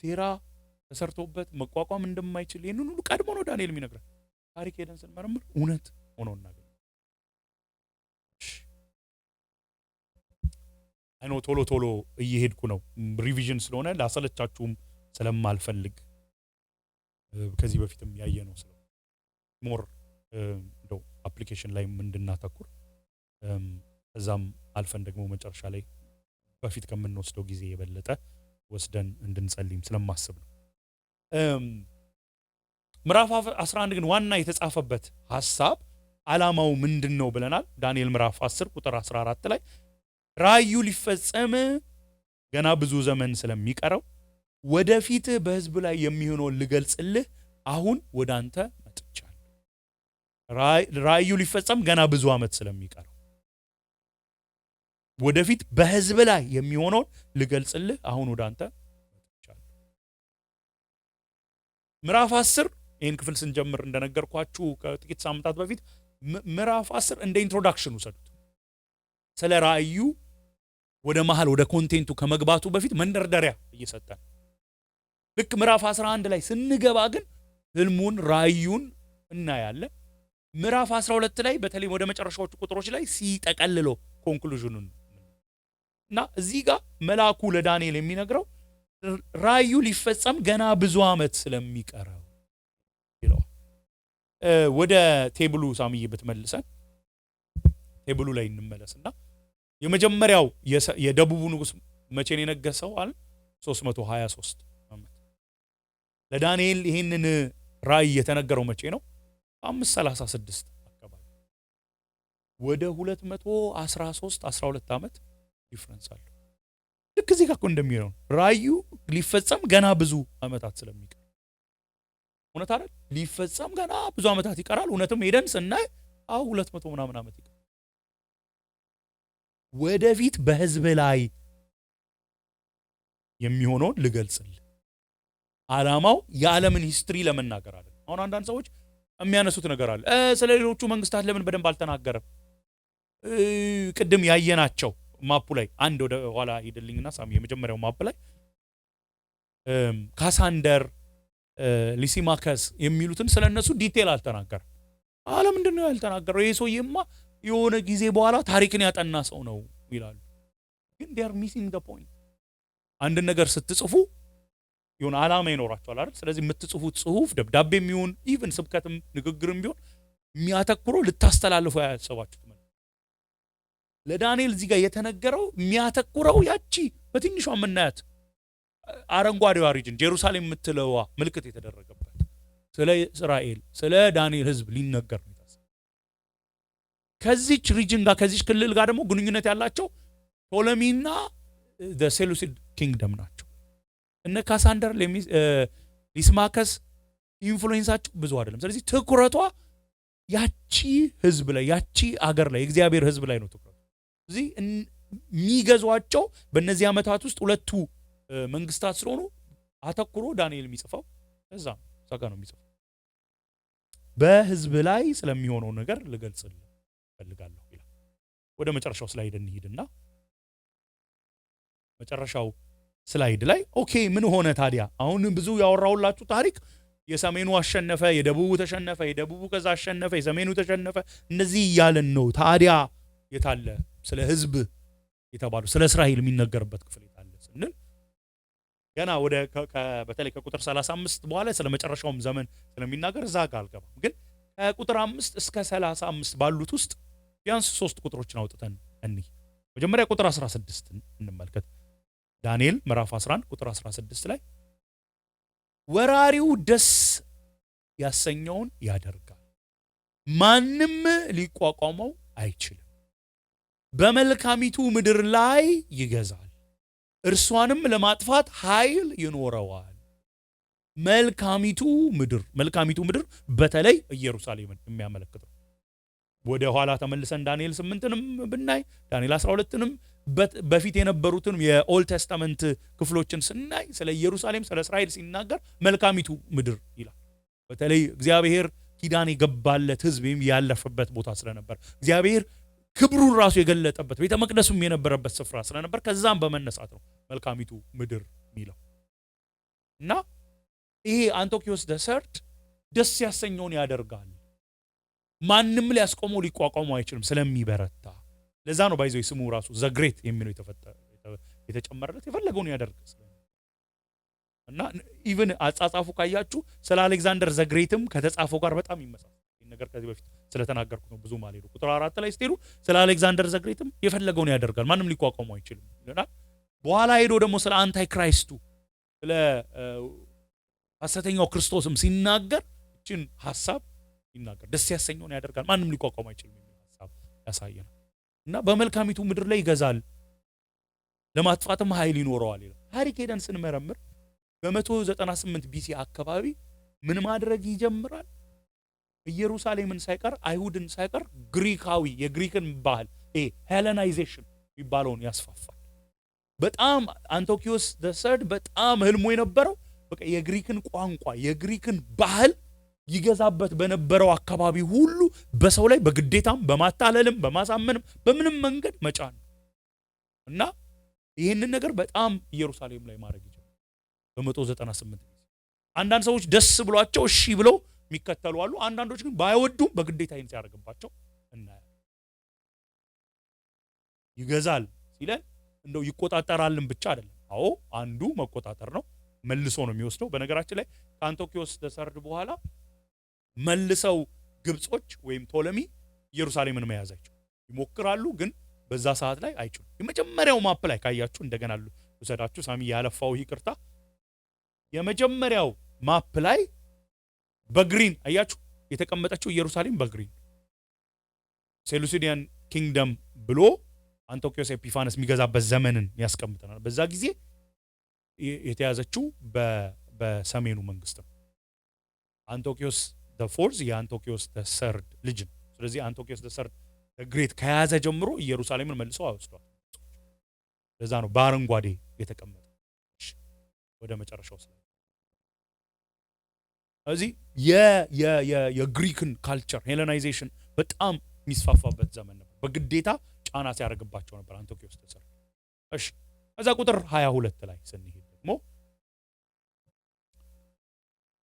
ሴራ ተሰርቶበት መቋቋም እንደማይችል ይሄንን ሁሉ ቀድሞ ነው ዳንኤል የሚነግረን። ታሪክ ሄደን ስንመረምር እውነት ሆኖ እናገኛለን። አይኖ ቶሎ እየሄድኩ ነው፣ ሪቪዥን ስለሆነ ላሰለቻችሁም ስለማልፈልግ ከዚህ በፊትም ያየነው ስለ ሞር እንደው አፕሊኬሽን ላይ እንድናተኩር እዛም አልፈን ደግሞ መጨረሻ ላይ በፊት ከምንወስደው ጊዜ የበለጠ ወስደን እንድንጸልይም ስለማስብ ነው። ምዕራፍ 11 ግን ዋና የተጻፈበት ሐሳብ ዓላማው ምንድነው ብለናል። ዳንኤል ምዕራፍ 10 ቁጥር 14 ላይ ራእዩ ሊፈጸም ገና ብዙ ዘመን ስለሚቀረው ወደፊት በሕዝብ ላይ የሚሆነውን ልገልጽልህ አሁን ወደ አንተ መጥቻለሁ። ራእዩ ሊፈጸም ገና ብዙ ዓመት ስለሚቀረው ወደፊት በሕዝብ ላይ የሚሆነውን ልገልጽልህ አሁን ወደ አንተ መጥቻለሁ። ምዕራፍ 10 ይህን ክፍል ስንጀምር እንደነገርኳችሁ ከጥቂት ሳምንታት በፊት ምዕራፍ 10 እንደ ኢንትሮዳክሽን ውሰዱት። ስለ ራእዩ ወደ መሃል ወደ ኮንቴንቱ ከመግባቱ በፊት መንደርደሪያ እየሰጠን ልክ ምዕራፍ 11 ላይ ስንገባ ግን ህልሙን ራእዩን እናያለን። ምዕራፍ 12 ላይ በተለይ ወደ መጨረሻዎቹ ቁጥሮች ላይ ሲጠቀልለው ኮንክሉዥኑን እና እዚህ ጋር መልአኩ ለዳንኤል የሚነግረው ራእዩ ሊፈጸም ገና ብዙ ዓመት ስለሚቀረው ይለዋል። ወደ ቴብሉ ሳምዬ ብትመልሰን ቴብሉ ላይ እንመለስና የመጀመሪያው የደቡቡ ንጉስ መቼ ነው የነገሰው አለ? 323 ዓመት። ለዳንኤል ይሄንን ራእይ የተነገረው መቼ ነው? 536 አካባቢ። ወደ 213 12 ዓመት ዲፍረንስ አለው። ልክ እዚህ ጋር እኮ እንደሚለው ራእዩ ሊፈጸም ገና ብዙ ዓመታት ስለሚቀር እውነት አይደል? ሊፈጸም ገና ብዙ ዓመታት ይቀራል። እውነትም ሄደን ስናይ 200 ምናምን ዓመት ይቀራል። ወደፊት በሕዝብ ላይ የሚሆነውን ልገልጽልህ። ዓላማው የዓለምን ሂስትሪ ለመናገር አይደል። አሁን አንዳንድ ሰዎች የሚያነሱት ነገር አለ። ስለ ሌሎቹ መንግስታት ለምን በደንብ አልተናገረም? ቅድም ያየናቸው ማፑ ላይ አንድ ወደ ኋላ ሄድልኝና ሳሚ የመጀመሪያው ማፕ ላይ ካሳንደር፣ ሊሲማከስ የሚሉትን ስለነሱ ዲቴል አልተናገረም። ምንድን ነው ያልተናገረው? ይሄ ሰውዬማ የሆነ ጊዜ በኋላ ታሪክን ያጠና ሰው ነው ይላሉ። ግን they are missing the point። አንድ ነገር ስትጽፉ የሆነ ዓላማ ይኖራቸዋል አይደል? ስለዚህ የምትጽፉት ጽሁፍ ደብዳቤም ይሁን ኢቭን ስብከትም ንግግርም ቢሆን የሚያተኩረው ልታስተላልፉ ያሰባችሁት ማለት። ለዳንኤል እዚህ ጋር የተነገረው የሚያተኩረው ያቺ በትንሿ የምናያት አረንጓዴዋ ሪጅን ጄሩሳሌም የምትለዋ ምልክት የተደረገበት ስለ እስራኤል ስለ ዳንኤል ህዝብ ሊነገር ነው። ከዚች ሪጅን ጋር ከዚች ክልል ጋር ደግሞ ግንኙነት ያላቸው ቶሎሚና the Seleucid ኪንግደም ናቸው። እነ ካሳንደር ሊስማከስ ኢንፍሉዌንሳቸው ብዙ አይደለም። ስለዚህ ትኩረቷ ያቺ ህዝብ ላይ ያቺ አገር ላይ እግዚአብሔር ህዝብ ላይ ነው ትኩረቱ። ስለዚህ የሚገዟቸው በእነዚህ ዓመታት ውስጥ ሁለቱ መንግስታት ስለሆኑ አተኩሮ ዳንኤል የሚጽፈው እዛ ነው የሚጽፈው። በህዝብ ላይ ስለሚሆነው ነገር ልገልጽልህ ፈልጋለሁ ይላል። ወደ መጨረሻው ስላይድ እንሂድና መጨረሻው ስላይድ ላይ ኦኬ ምን ሆነ ታዲያ? አሁን ብዙ ያወራውላችሁ ታሪክ የሰሜኑ አሸነፈ፣ የደቡቡ ተሸነፈ፣ የደቡቡ ከዛ አሸነፈ፣ የሰሜኑ ተሸነፈ፣ እነዚህ እያለን ነው። ታዲያ የታለ ስለ ህዝብ የተባሉ ስለ እስራኤል የሚነገርበት ክፍል የታለ ስንል ገና ወደ በተለይ ከቁጥር 35 በኋላ ስለ መጨረሻውም ዘመን ስለሚናገር እዛ ጋር አልገባም። ግን ከቁጥር 5 እስከ 35 ባሉት ውስጥ ቢያንስ 3 ቁጥሮችን አውጥተን እንይ። መጀመሪያ ቁጥር 16 እንመልከት። ዳንኤል ምዕራፍ 11 ቁጥር 16 ላይ ወራሪው ደስ ያሰኘውን ያደርጋል፣ ማንም ሊቋቋመው አይችልም። በመልካሚቱ ምድር ላይ ይገዛል፣ እርሷንም ለማጥፋት ኃይል ይኖረዋል። መልካሚቱ ምድር በተለይ ኢየሩሳሌምን የሚያመለክት ነው። ወደ ኋላ ተመልሰን ዳንኤል 8ንም ብናይ ዳንኤል 12ንም በፊት የነበሩትን የኦልድ ቴስታመንት ክፍሎችን ስናይ ስለ ኢየሩሳሌም ስለ እስራኤል ሲናገር መልካሚቱ ምድር ይላል። በተለይ እግዚአብሔር ኪዳን የገባለት ሕዝብ ያለፈበት ቦታ ስለነበር እግዚአብሔር ክብሩን ራሱ የገለጠበት ቤተ መቅደሱም የነበረበት ስፍራ ስለነበር ከዛም በመነሳት ነው መልካሚቱ ምድር የሚለው እና ይሄ አንቶኪዮስ ዘሰርድ ደስ ያሰኘውን ያደርጋል፣ ማንም ሊያስቆመው ሊቋቋመው አይችልም ስለሚበረታ። ለዛ ነው ባይዘው ስሙ ራሱ ዘግሬት የሚለው የተጨመረለት የፈለገውን ያደርግ እና ኢቭን አጻጻፉ ካያችሁ ስለ አሌክዛንደር ዘግሬትም ከተጻፈው ጋር በጣም ይመሳሰላል። ይሄን ነገር ከዚህ በፊት ስለተናገርኩት ነው ብዙ ማለት ነው። ቁጥር 4 ላይ ስትሄዱ ስለ አሌክዛንደር ዘግሬትም የፈለገውን ያደርጋል፣ ማንም ሊቋቋመው አይችልም ይላል። በኋላ ሄዶ ደግሞ ስለ አንታይ ክራይስቱ ስለ ሐሰተኛው ክርስቶስም ሲናገር እቺን ሐሳብ ይናገር፣ ደስ ያሰኘውን ያደርጋል፣ ማንም ሊቋቋመው አይችልም የሚል ሐሳብ ያሳየናል። እና በመልካሚቱ ምድር ላይ ይገዛል፣ ለማጥፋትም ኃይል ይኖረዋል ይላል። ታሪክ ሄደን ስንመረምር በ198 ቢሲ አካባቢ ምን ማድረግ ይጀምራል? ኢየሩሳሌምን ሳይቀር አይሁድን ሳይቀር ግሪካዊ የግሪክን ባህል ሄለናይዜሽን የሚባለውን ያስፋፋል። በጣም አንቶኪዮስ ዘሰርድ በጣም ህልሙ የነበረው በቃ የግሪክን ቋንቋ የግሪክን ባህል ይገዛበት በነበረው አካባቢ ሁሉ በሰው ላይ በግዴታም በማታለልም በማሳመንም በምንም መንገድ መጫን እና ይህንን ነገር በጣም ኢየሩሳሌም ላይ ማድረግ ይጀምራል በ198 አንዳንድ ሰዎች ደስ ብሏቸው እሺ ብለው የሚከተሉ አሉ። አንዳንዶች ግን ባይወዱም በግዴታ ይህን ሲያደርግባቸው እናያለን። ይገዛል ሲለን እንደው ይቆጣጠራልን ብቻ አይደለም። አዎ አንዱ መቆጣጠር ነው፣ መልሶ ነው የሚወስደው። በነገራችን ላይ ከአንቶኪዮስ ዘሰርድ በኋላ መልሰው ግብጾች ወይም ቶለሚ ኢየሩሳሌምን መያዛቸው ይሞክራሉ፣ ግን በዛ ሰዓት ላይ አይችሉም። የመጀመሪያው ማፕ ላይ ካያችሁ እንደገና ልውሰዳችሁ፣ ሳሚ ያለፋው ይቅርታ። የመጀመሪያው ማፕ ላይ በግሪን አያችሁ የተቀመጠችው ኢየሩሳሌም በግሪን ሴሉሲዲያን ኪንግደም ብሎ አንቶኪዮስ ኤፒፋነስ የሚገዛበት ዘመንን ያስቀምጠናል። በዛ ጊዜ የተያዘችው በሰሜኑ መንግስት ነው። አንቶኪዮስ ዘ ፎርዝ የአንቶኪዮስ ዘ ሰርድ ልጅ ነው። ስለዚህ አንቶኪዮስ ዘ ሰርድ ግሬት ከያዘ ጀምሮ ኢየሩሳሌምን መልሶ አወስዷል። ለዛ ነው በአረንጓዴ የተቀመጠ። ወደ መጨረሻው ስለ እዚህ የግሪክን ካልቸር ሄለናይዜሽን በጣም የሚስፋፋበት ዘመን ነበር። በግዴታ ጫና ሲያደርግባቸው ነበር አንቶኪዮስ ዘ ሰርድ። እሺ ከዛ ቁጥር 22 ላይ ስንሄድ ደግሞ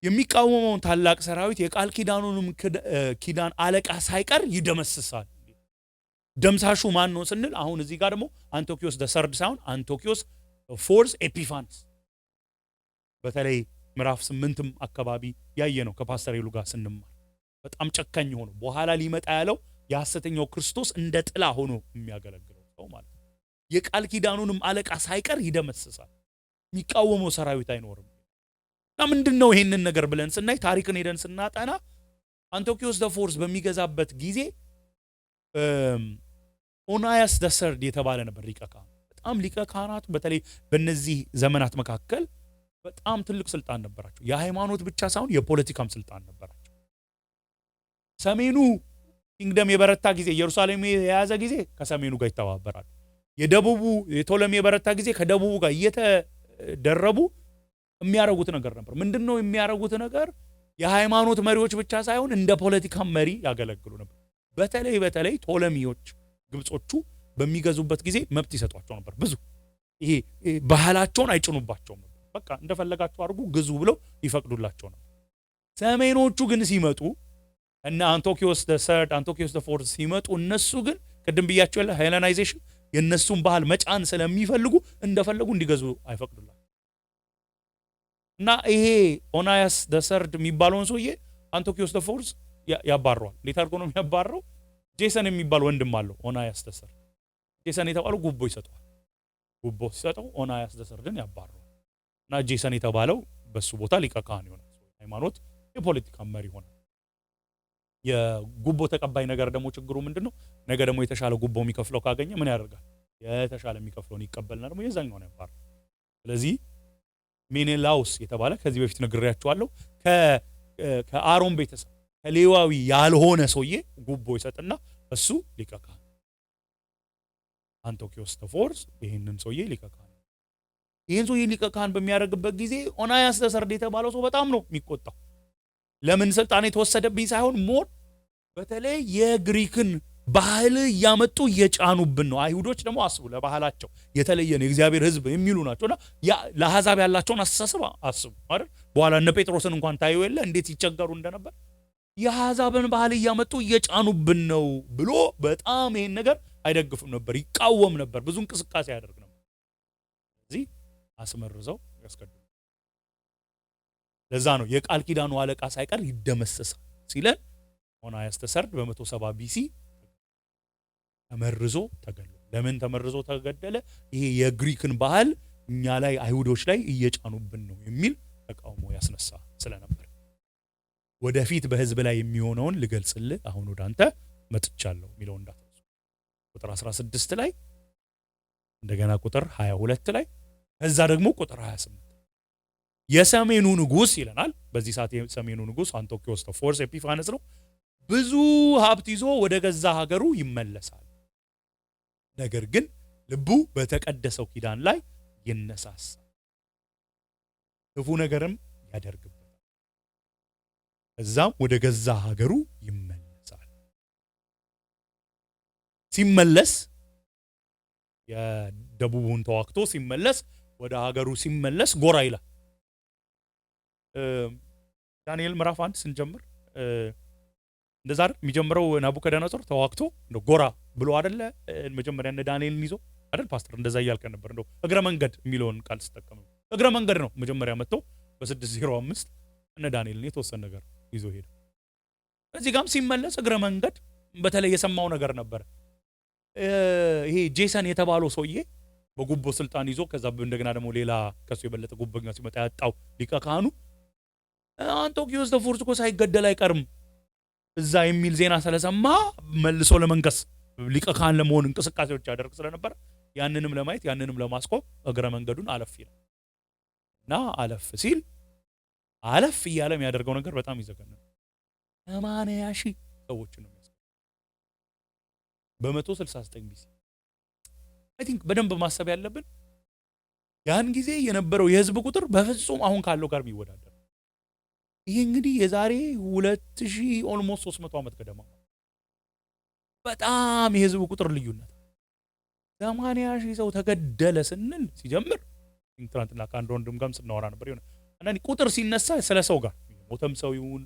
የሚቃወመውን ታላቅ ሰራዊት የቃል ኪዳኑንም ኪዳን አለቃ ሳይቀር ይደመስሳል። ደምሳሹ ማን ነው ስንል አሁን እዚህ ጋር ደግሞ አንቶኪዮስ ዘ ሰርድ ሳይሆን አንቶኪዮስ ፎርዝ ኤፒፋነስ በተለይ ምዕራፍ 8ም አካባቢ ያየ ነው ከፓስተር ኤሉ ጋር ስንማር በጣም ጨካኝ ሆኖ በኋላ ሊመጣ ያለው የሐሰተኛው ክርስቶስ እንደ ጥላ ሆኖ የሚያገለግለው ሰው ማለት ነው። የቃል ኪዳኑንም አለቃ ሳይቀር ይደመስሳል። የሚቃወመው ሰራዊት አይኖርም። እና ምንድነው ይሄንን ነገር ብለን ስናይ ታሪክን ሄደን ስናጠና አንቶኪዮስ ዘ ፎርዝ በሚገዛበት ጊዜ ኦናያስ ዘ ሰርድ የተባለ ነበር ሊቀ ካህናት። በጣም ሊቀ ካህናቱ በተለይ በእነዚህ ዘመናት መካከል በጣም ትልቅ ስልጣን ነበራቸው። የሃይማኖት ብቻ ሳይሆን የፖለቲካም ስልጣን ነበራቸው። ሰሜኑ ኪንግደም የበረታ ጊዜ ኢየሩሳሌም የያዘ ጊዜ ከሰሜኑ ጋር ይተባበራሉ። የደቡቡ የቶለሚ የበረታ ጊዜ ከደቡቡ ጋር እየተደረቡ የሚያረጉት ነገር ነበር። ምንድነው የሚያረጉት ነገር? የሃይማኖት መሪዎች ብቻ ሳይሆን እንደ ፖለቲካም መሪ ያገለግሉ ነበር። በተለይ ቶለሚዎች ግብጾቹ በሚገዙበት ጊዜ መብት ይሰጧቸው ነበር። ብዙ ይሄ ባህላቸውን አይጭኑባቸውም ነበር። በቃ እንደፈለጋቸው አድርጉ ግዙ ብለው ይፈቅዱላቸው ነበር። ሰሜኖቹ ግን ሲመጡ እና አንቶኪዮስ ዘ ሰርድ አንቶኪዮስ ዘ ፎርዝ ሲመጡ እነሱ ግን ቅድም ብያቸው ያለ ሄለናይዜሽን የነሱን ባህል መጫን ስለሚፈልጉ እንደፈለጉ እንዲገዙ አይፈቅዱላቸው እና ይሄ ኦናያስ ዘ ሰርድ የሚባለውን ሰውዬ አንቶኪዮስ ዘ ፎርዝ ያባረዋል። እንዴት አድርጎ ነው የሚያባረው? ጄሰን የሚባል ወንድም አለው ኦናያስ ተሰር። ጄሰን የተባለው ጉቦ ይሰጠዋል። ጉቦ ሲሰጠው ኦናያስ ተሰርድን ያባረዋል እና ጄሰን የተባለው በሱ ቦታ ሊቀ ካህን ይሆናል። ሃይማኖት የፖለቲካ መሪ ሆነ። የጉቦ ተቀባይ ነገር ደግሞ ችግሩ ምንድነው? ነገ ደግሞ የተሻለ ጉቦ የሚከፍለው ካገኘ ምን ያደርጋል? የተሻለ የሚከፍለውን ይቀበልና ደግሞ የዛኛውን ያባረዋል። ስለዚህ ሜኔላውስ የተባለ ከዚህ በፊት ነግሬያቸዋለሁ ከአሮን ቤተሰብ ከሌዋዊ ያልሆነ ሰውዬ ጉቦ ይሰጥና እሱ ሊቀ ካህን አንቶኪዮስ ዘፎርስ ይሄንን ሰውዬ ሊቀ ካህን ይሄን ሰውዬ ሊቀ ካህን በሚያደርግበት ጊዜ ኦናያስ ዘሰርድ የተባለው ሰው በጣም ነው የሚቆጣው። ለምን ስልጣን የተወሰደብኝ ሳይሆን ሞር በተለይ የግሪክን ባህል እያመጡ እየጫኑብን ነው። አይሁዶች ደግሞ አስቡ ለባህላቸው የተለየ ነው የእግዚአብሔር ሕዝብ የሚሉ ናቸውና ለአሕዛብ ያላቸውን አስተሳሰብ አስቡ አይደል? በኋላ እነ ጴጥሮስን እንኳን ታዩ የለ እንዴት ይቸገሩ እንደነበር። የአሕዛብን ባህል እያመጡ እየጫኑብን ነው ብሎ በጣም ይሄን ነገር አይደግፍም ነበር፣ ይቃወም ነበር፣ ብዙ እንቅስቃሴ ያደርግ ነበር። እዚህ አስመርዘው ያስከድሉ። ለዛ ነው የቃል ኪዳኑ አለቃ ሳይቀር ይደመሰሳል ሲለን ኦናያስ ዘሰርድ በ170 ቢሲ ተመርዞ ተገደለ። ለምን ተመርዞ ተገደለ? ይሄ የግሪክን ባህል እኛ ላይ አይሁዶች ላይ እየጫኑብን ነው የሚል ተቃውሞ ያስነሳ ስለነበር ወደፊት በህዝብ ላይ የሚሆነውን ልገልጽልህ አሁን ወደ አንተ መጥቻለሁ የሚለው እንዳትረሱ። ቁጥር 16 ላይ እንደገና ቁጥር 22 ላይ ከዛ ደግሞ ቁጥር 28 የሰሜኑ ንጉስ ይለናል። በዚህ ሰዓት የሰሜኑ ንጉስ አንቶኪዮስ ዘፎርስ ኤጲፋነስ ነው። ብዙ ሀብት ይዞ ወደ ገዛ ሀገሩ ይመለሳል። ነገር ግን ልቡ በተቀደሰው ኪዳን ላይ ይነሳሳል፣ ክፉ ነገርም ያደርግበታል። ከዛም ወደ ገዛ ሀገሩ ይመለሳል። ሲመለስ የደቡቡን ተዋክቶ ሲመለስ ወደ ሀገሩ ሲመለስ ጎራ ይላል። ዳንኤል ምዕራፍ 1 ስንጀምር እንደዛ አይደል የሚጀምረው? ናቡከደነጾር ተዋክቶ እንደ ጎራ ብሎ አይደለ መጀመሪያ እነ ዳንኤልን ይዞ አይደል? ፓስተር እንደዛ እያልከ ነበር። እንደው እግረ መንገድ የሚለውን ቃል ተጠቀመ። እግረ መንገድ ነው መጀመሪያ መጥተው በ605 እነ ዳንኤልን የተወሰነ ነገር ይዞ ሄደ። እዚህ ጋርም ሲመለስ እግረ መንገድ በተለይ የሰማው ነገር ነበር። ይሄ ጄሰን የተባለው ሰውዬ በጉቦ ስልጣን ይዞ ከዛ እንደገና ደግሞ ሌላ ከሱ የበለጠ ጉቦኛ ሲመጣ ያጣው ሊቀ ካህኑ አንቶኪዮስ ዘፎርስ እኮ ሳይገደል አይቀርም እዛ የሚል ዜና ስለሰማ መልሶ ለመንገስ ሊቀ ካህን ለመሆን እንቅስቃሴዎች ያደርግ ስለነበር ያንንም ለማየት ያንንም ለማስቆም እግረ መንገዱን አለፍ ይላል እና አለፍ ሲል አለፍ እያለ የሚያደርገው ነገር በጣም ይዘገናል። 80,000 ሰዎች ነው የሚያስቀር በ169 ቢሲ። አይ ቲንክ በደንብ ማሰብ ያለብን ያን ጊዜ የነበረው የህዝብ ቁጥር በፍጹም አሁን ካለው ጋር የሚወዳደር ይሄ እንግዲህ የዛሬ 2000 ኦልሞስት 300 ዓመት ገደማ በጣም የህዝብ ቁጥር ልዩነት 80,000 ሰው ተገደለ ስንል ሲጀምር ትናንትና ከአንድ ወንድም ጋርም ስናወራ ነበር። ይሆነ አንዳንዴ ቁጥር ሲነሳ ስለ ሰው ጋር ሞተም ሰው ይሁን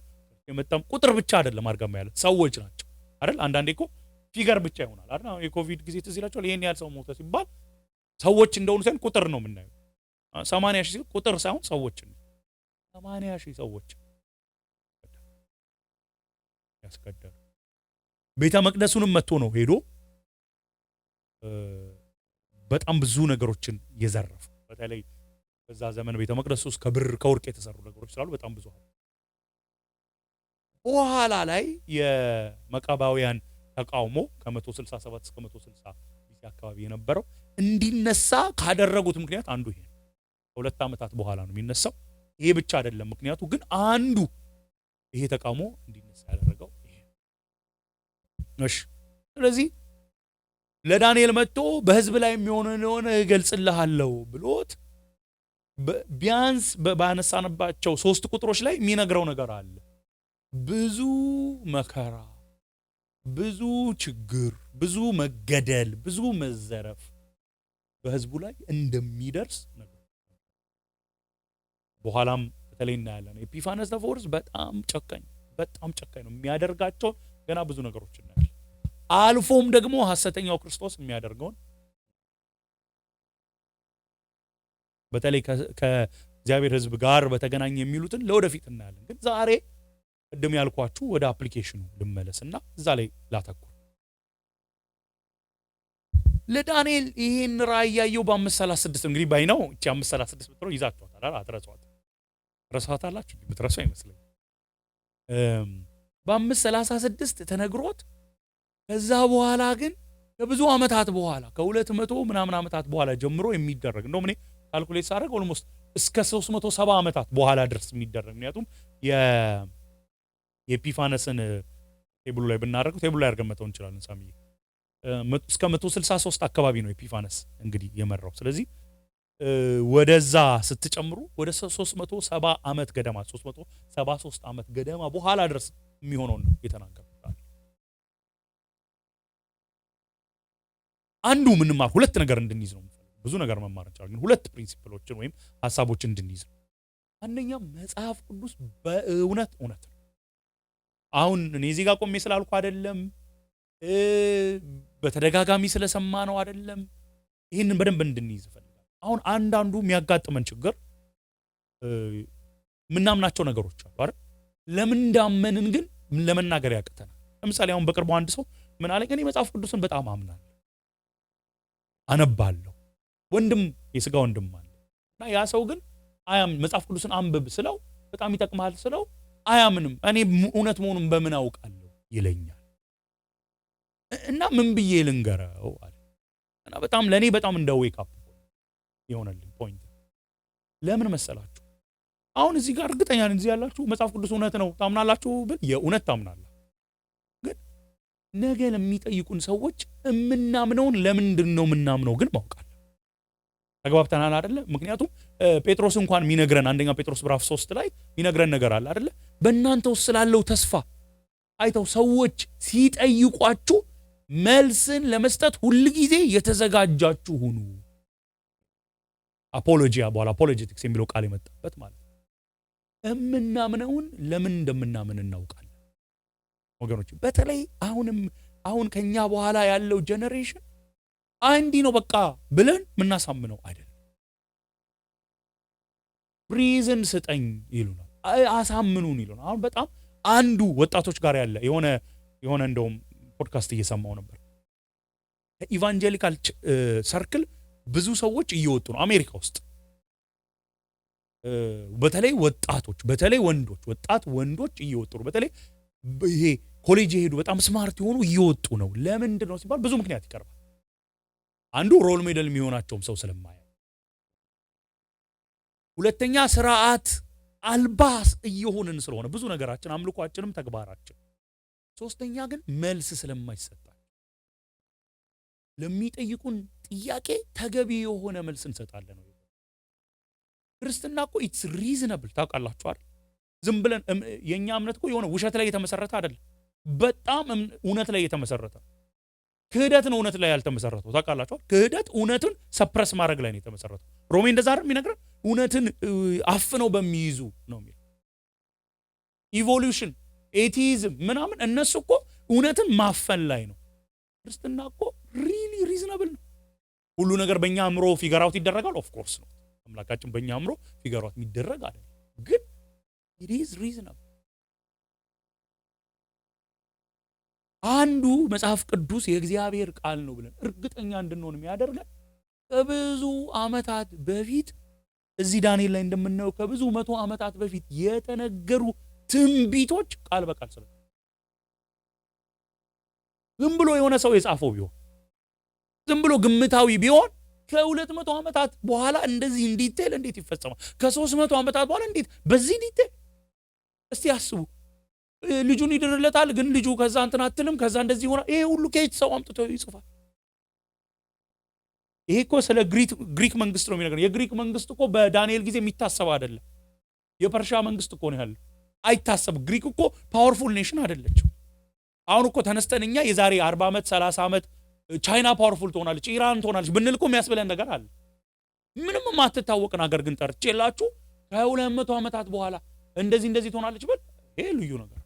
የመጣም ቁጥር ብቻ አይደለም አድርጋማ ያለ ሰዎች ናቸው አይደል? አንዳንዴ እኮ ፊገር ብቻ ይሆናል አይደል? የኮቪድ ጊዜ ትዝ ይላችኋል። ይሄን ያህል ሰው ሞተ ሲባል ሰዎች እንደሆኑ ሳይሆን ቁጥር ነው የምናየው። 80,000 ሲል ቁጥር ሳይሆን ሰዎች ነው። 80,000 ሰዎች ያስገደሉ። ቤተ መቅደሱንም መጥቶ ነው ሄዶ በጣም ብዙ ነገሮችን የዘረፈ። በተለይ በዛ ዘመን ቤተ መቅደስ ውስጥ ከብር ከወርቅ የተሰሩ ነገሮች ስላሉ በጣም ብዙ። በኋላ ላይ የመቃባውያን ተቃውሞ ከ167 እስከ 160 ቢሲ አካባቢ የነበረው እንዲነሳ ካደረጉት ምክንያት አንዱ ይሄ ነው። ከሁለት ዓመታት በኋላ ነው የሚነሳው። ይሄ ብቻ አይደለም ምክንያቱ፣ ግን አንዱ ይሄ ተቃውሞ እንዲነሳ ያደረገው ይሄ ነው። እሺ፣ ስለዚህ ለዳንኤል መጥቶ በህዝብ ላይ የሚሆነውን እገልጽልሃለሁ ብሎት ቢያንስ ባነሳንባቸው 3 ቁጥሮች ላይ የሚነግረው ነገር አለ። ብዙ መከራ፣ ብዙ ችግር፣ ብዙ መገደል፣ ብዙ መዘረፍ በህዝቡ ላይ እንደሚደርስ ነገር በኋላም በተለይ እናያለን። ኤጲፋነስ ዘፎርስ በጣም ጨካኝ ነው። የሚያደርጋቸው ገና ብዙ ነገሮች እናያለን። አልፎም ደግሞ ሐሰተኛው ክርስቶስ የሚያደርገውን በተለይ ከእግዚአብሔር ህዝብ ጋር በተገናኘ የሚሉትን ለወደፊት እናያለን። ግን ዛሬ ቅድም ያልኳችሁ ወደ አፕሊኬሽኑ ልመለስና እዛ ላይ ላተኩር። ለዳንኤል ይሄን ራእይ ያየው በ536 እንግዲህ ባይ ነው እቺ 536 ብትሮ ይዛችኋታል አይደል? አትረሷት። ረሳታላችሁ ብትረሱ አይመስልም። በ536 ተነግሮት ከዛ በኋላ ግን ከብዙ አመታት በኋላ ከ200 ምናምን አመታት በኋላ ጀምሮ የሚደረግ እንደውም እኔ ካልኩሌት ሳደርግ ኦልሞስት እስከ 370 አመታት በኋላ ድረስ የሚደረግ ምክንያቱም የኤፒፋነስን ቴብሉ ላይ ብናደርገው ቴብሉ ላይ አርገመተው እንችላለን ሳሚ እስከ 163 አካባቢ ነው ኤፒፋነስ እንግዲህ የመራው። ስለዚህ ወደዛ ስትጨምሩ ወደ 370 አመት ገደማ 373 አመት ገደማ በኋላ ድረስ የሚሆነው ነው የተናገረው። አንዱ ምን ማር ሁለት ነገር እንድንይዝ ነው። ብዙ ነገር መማር እንችላለን፣ ግን ሁለት ፕሪንሲፕሎችን ወይም ሐሳቦችን እንድንይዝ ነው። አንደኛ መጽሐፍ ቅዱስ በእውነት እውነት ነው። አሁን እኔ እዚህ ጋር ቆሜ ስላልኩ አይደለም፣ በተደጋጋሚ ስለሰማ ነው አይደለም። ይሄንን በደንብ እንድንይዝ እፈልጋለሁ። አሁን አንዳንዱ የሚያጋጥመን ችግር ምናምናቸው ነገሮች አሉ አይደል? ለምን እንዳመንን ግን ለመናገር ያቅተናል። ለምሳሌ አሁን በቅርቡ አንድ ሰው ምን አለኝ፣ እኔ መጽሐፍ ቅዱስን በጣም አምናለሁ አነባለሁ፣ ወንድም የሥጋ ወንድም አለ እና ያ ሰው ግን መጽሐፍ ቅዱስን አንብብ ስለው በጣም ይጠቅማል ስለው አያምንም። እኔ እውነት መሆኑን በምን አውቃለሁ ይለኛል እና ምን ብዬ ልንገረው አለ። እና በጣም ለኔ በጣም እንደ ዌክ አፕ የሆነልኝ ፖይንት ለምን መሰላችሁ? አሁን እዚህ ጋር እርግጠኛ ነኝ እዚህ ያላችሁ መጽሐፍ ቅዱስ እውነት ነው ታምናላችሁ ብል የእውነት ታምናላችሁ። ግን ነገ ለሚጠይቁን ሰዎች እምናምነውን ለምንድን ነው የምናምነው ግን ማውቃለሁ። ተግባብተናል አይደለ? ምክንያቱም ጴጥሮስ እንኳን የሚነግረን አንደኛ ጴጥሮስ ምዕራፍ 3 ላይ የሚነግረን ነገር አለ አይደለ? በእናንተ ውስጥ ስላለው ተስፋ አይተው ሰዎች ሲጠይቋችሁ መልስን ለመስጠት ሁል ጊዜ የተዘጋጃችሁ ሁኑ። አፖሎጂያ በኋላ አፖሎጄቲክስ የሚለው ቃል የመጣበት ማለት ነው። እምናምነውን ለምን እንደምናምን እናውቃለን ወገኖች። በተለይ አሁን ከኛ በኋላ ያለው ጄኔሬሽን አንዲ ነው በቃ ብለን ምናሳምነው አይደለም። ሪዝን ስጠኝ ይሉናል፣ አሳምኑን ይሉናል። አሁን በጣም አንዱ ወጣቶች ጋር ያለ የሆነ እንደውም ፖድካስት እየሰማው ነበር። ኢቫንጀሊካል ሰርክል ብዙ ሰዎች እየወጡ ነው አሜሪካ ውስጥ። በተለይ ወጣቶች፣ በተለይ ወጣት ወንዶች እየወጡ ነው። በተለይ ይሄ ኮሌጅ የሄዱ በጣም ስማርት የሆኑ እየወጡ ነው። ለምንድን ነው ሲባል ብዙ ምክንያት ይቀርባል። አንዱ ሮል ሞዴል የሚሆናቸውም ሰው ስለማያይ፣ ሁለተኛ ስርዓት አልባስ እየሆንን ስለሆነ ብዙ ነገራችን አምልኳችንም ተግባራችን፣ ሶስተኛ ግን መልስ ስለማይሰጣ ለሚጠይቁን ጥያቄ ተገቢ የሆነ መልስ እንሰጣለን ነው። ክርስትና እኮ ኢትስ ሪዝነብል ታውቃላችሁ አይደል? ዝም ብለን የኛ እምነት እኮ የሆነ ውሸት ላይ የተመሰረተ አይደለም። በጣም እውነት ላይ የተመሰረተ ክህደት ነው። እውነት ላይ ያልተመሰረተው ታውቃላችሁ። ክህደት እውነትን ሰፕረስ ማድረግ ላይ ነው የተመሰረተው። ሮሜ እንደዛ አይደል የሚነግረን? እውነትን አፍነው በሚይዙ ነው የሚል። ኢቮሉሽን፣ ኤቲይዝም ምናምን እነሱ እኮ እውነትን ማፈን ላይ ነው። ክርስትና እኮ ሪሊ ሪዝነብል ነው። ሁሉ ነገር በእኛ አእምሮ ፊገር አውት ይደረጋል። ኦፍ ኮርስ ነው አምላካችን በእኛ አእምሮ ፊገር አውት የሚደረግ አይደለም፣ ግን it is reasonable። አንዱ መጽሐፍ ቅዱስ የእግዚአብሔር ቃል ነው ብለን እርግጠኛ እንድንሆን የሚያደርገን ከብዙ ዓመታት በፊት እዚህ ዳንኤል ላይ እንደምናየው ከብዙ 100 ዓመታት በፊት የተነገሩ ትንቢቶች ቃል በቃል ስለ ዝም ብሎ የሆነ ሰው የጻፈው ቢሆን ዝም ብሎ ግምታዊ ቢሆን ከ200 ዓመታት በኋላ እንደዚህ ዲቴል እንዴት ይፈጸማል? ከ300 ዓመታት በኋላ እንዴት በዚህ ዲቴል እስቲ አስቡ። ልጁን ይድርለታል፣ ግን ልጁ ከዛ እንትን አትልም፣ ከዛ እንደዚህ ሆነ። ይሄ ሁሉ ከየት ሰው አምጥቶ ይጽፋል? ይሄ እኮ ስለ ግሪክ መንግስት ነው የሚነግረን። የግሪክ መንግስት እኮ በዳንኤል ጊዜ የሚታሰብ አይደለም። የፐርሺያ መንግስት እኮ ነው ያለው፣ አይታሰብ። ግሪክ እኮ ፓወርፉል ኔሽን አይደለችም። አሁን እኮ ተነስተን እኛ የዛሬ 40 ዓመት 30 ዓመት ቻይና ፓወርፉል ትሆናለች፣ ኢራን ትሆናለች ብንል እኮ የሚያስብለን ነገር አለ። ምንም የማትታወቅ ነገር ግን ጠርቼላችሁ ከ200 ዓመታት በኋላ እንደዚህ ትሆናለች ብል ይሄ ልዩ ነገር።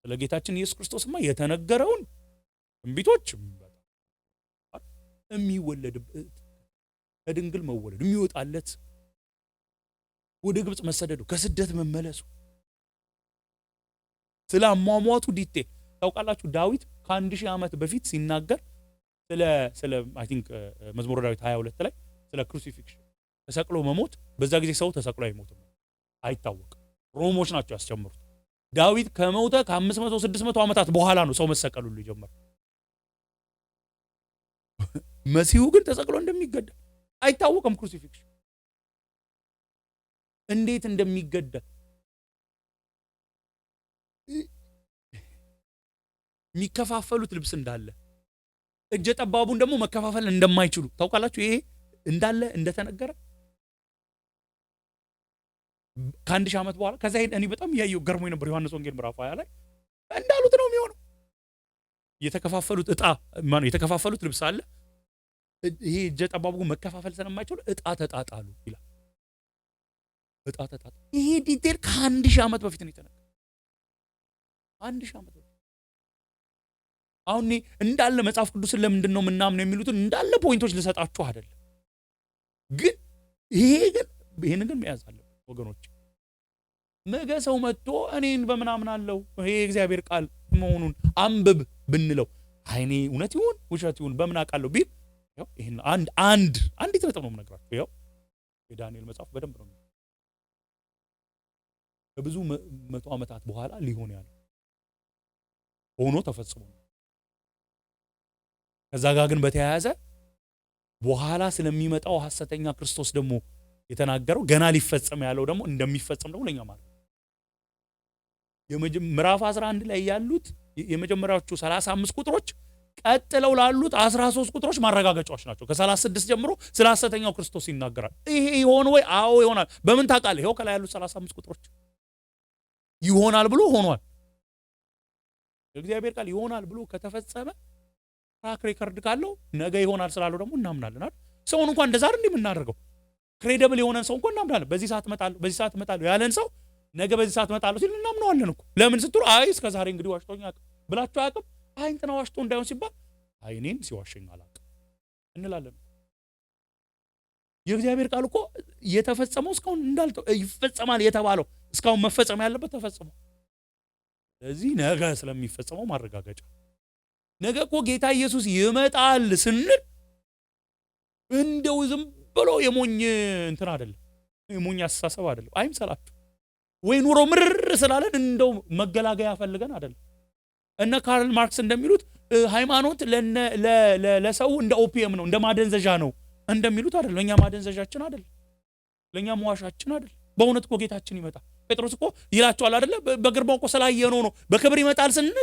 ስለ ጌታችን ኢየሱስ ክርስቶስማ የተነገረውን ትንቢቶች የሚወለድበት ከድንግል መወለዱ፣ የሚወጣለት፣ ወደ ግብጽ መሰደዱ፣ ከስደት መመለሱ፣ ስለ አሟሟቱ ዲቴል ታውቃላችሁ። ዳዊት ከ1000 ዓመት በፊት ሲናገር ስለ አይ ቲንክ መዝሙረ ዳዊት 22 ላይ ስለ ክሩሲፊክሽን ተሰቅሎ መሞት፣ በዛ ጊዜ ሰው ተሰቅሎ አይሞትም አይታወቅም። ሮሞች ናቸው ያስጀምሩት። ዳዊት ከሞተ ከ500 600 ዓመታት በኋላ ነው ሰው መሰቀል ሁሉ የጀመረው። መሲሁ ግን ተሰቅሎ እንደሚገደል አይታወቅም። ክሩሲፊክሽን እንዴት እንደሚገደል የሚከፋፈሉት ልብስ እንዳለ እጀ ጠባቡን ደግሞ መከፋፈል እንደማይችሉ ታውቃላችሁ። ይሄ እንዳለ እንደተነገረ ከ1000 ዓመት በኋላ ከዛ እኔ በጣም ያየው ገርሞኝ ነበር። ዮሐንስ ወንጌል ምዕራፍ 20 ላይ እንዳሉት ነው የሚሆነው። የተከፋፈሉት ልብስ አለ። ይሄ እጀ ጠባቡ መከፋፈል ስለማይችሉ ዕጣ ተጣጣሉ ይላል። ዕጣ ተጣጣሉ። ይሄ ዲቴል ከ1000 ዓመት በፊት ነው የተነገረው። 1000 ዓመት በፊት አሁን እንዳለ መጽሐፍ ቅዱስን ለምንድን ነው ምናምን የሚሉትን እንዳለ ፖይንቶች ልሰጣችሁ አይደለም፣ ግን ይሄን ግን መያዝ አለብን ወገኖች። ነገ ሰው መጥቶ እኔን በምናምን አለው ይሄ የእግዚአብሔር ቃል መሆኑን አንብብ ብንለው አይኔ እውነት ይሁን ውሸት ይሁን በምን አውቃለሁ ቢል ያው ይሄን አንዲት ነጥብ ነው የምነግራችሁ። ያው የዳንኤል መጽሐፍ በደንብ ነው ከብዙ 100 ዓመታት በኋላ ሊሆን ያለው ሆኖ ተፈጽሞ ነው። ከዛ ጋር ግን በተያያዘ በኋላ ስለሚመጣው ሐሰተኛ ክርስቶስ ደግሞ የተናገረው ገና ሊፈጸም ያለው ደግሞ እንደሚፈጸም ደግሞ ለኛ ማለት ነው። ምዕራፍ 11 ላይ ያሉት የመጀመሪያዎቹ 35 ቁጥሮች ቀጥለው ላሉት 13 ቁጥሮች ማረጋገጫዎች ናቸው። ከ36 ጀምሮ ስለ ሐሰተኛው ክርስቶስ ይናገራል። ይሄ ይሆን ወይ? አዎ ይሆናል። በምን ታውቃለህ? ይሄው ከላይ ያሉት 35 ቁጥሮች ይሆናል ብሎ ሆኗል። እግዚአብሔር ቃል ይሆናል ብሎ ከተፈጸመ ትራክ ሪከርድ ካለው ነገ ይሆናል ስላለው ደግሞ እናምናለን አይደል? ሰውን እንኳን እንደዛ አይደል የምናደርገው? ክሬዲብል የሆነን ሰው እንኳን እናምናለን። በዚህ ሰዓት እመጣለሁ ያለን ሰው ነገ በዚህ ሰዓት እመጣለሁ ሲል እናምነዋለን እኮ። ለምን ስትሉ አይ እስከ ዛሬ እንግዲህ ዋሽቶኝ አያውቅም ብላችሁ አያውቅም። አይ እንትና ዋሽቶ እንዳይሆን ሲባል አይ እኔን ሲዋሸኝ አላውቅም እንላለን። የእግዚአብሔር ቃል እኮ የተፈጸመው እስካሁን እንዳልተው ይፈጸማል የተባለው እስካሁን መፈጸም ያለበት ተፈጽሞ፣ ስለዚህ ነገ ስለሚፈጸመው ማረጋገጫ። ነገ እኮ ጌታ ኢየሱስ ይመጣል ስንል እንደው ዝም ብሎ የሞኝ እንትን አይደለም፣ የሞኝ አስተሳሰብ አይደለም። አይምሰላችሁ ወይ ኑሮ ምርር ስላለን እንደው መገላገያ ፈልገን አይደለም። እነ ካርል ማርክስ እንደሚሉት ሃይማኖት ለሰው እንደ ኦፒየም ነው፣ እንደ ማደንዘዣ ነው እንደሚሉት አይደለም። ለኛ ማደንዘዣችን አይደለም፣ ለኛ መዋሻችን አይደለም። በእውነት እኮ ጌታችን ይመጣል። ጴጥሮስ እኮ ይላቸዋል አይደለ? በግርማው እኮ ስላየነው ነው በክብር ይመጣል ስንል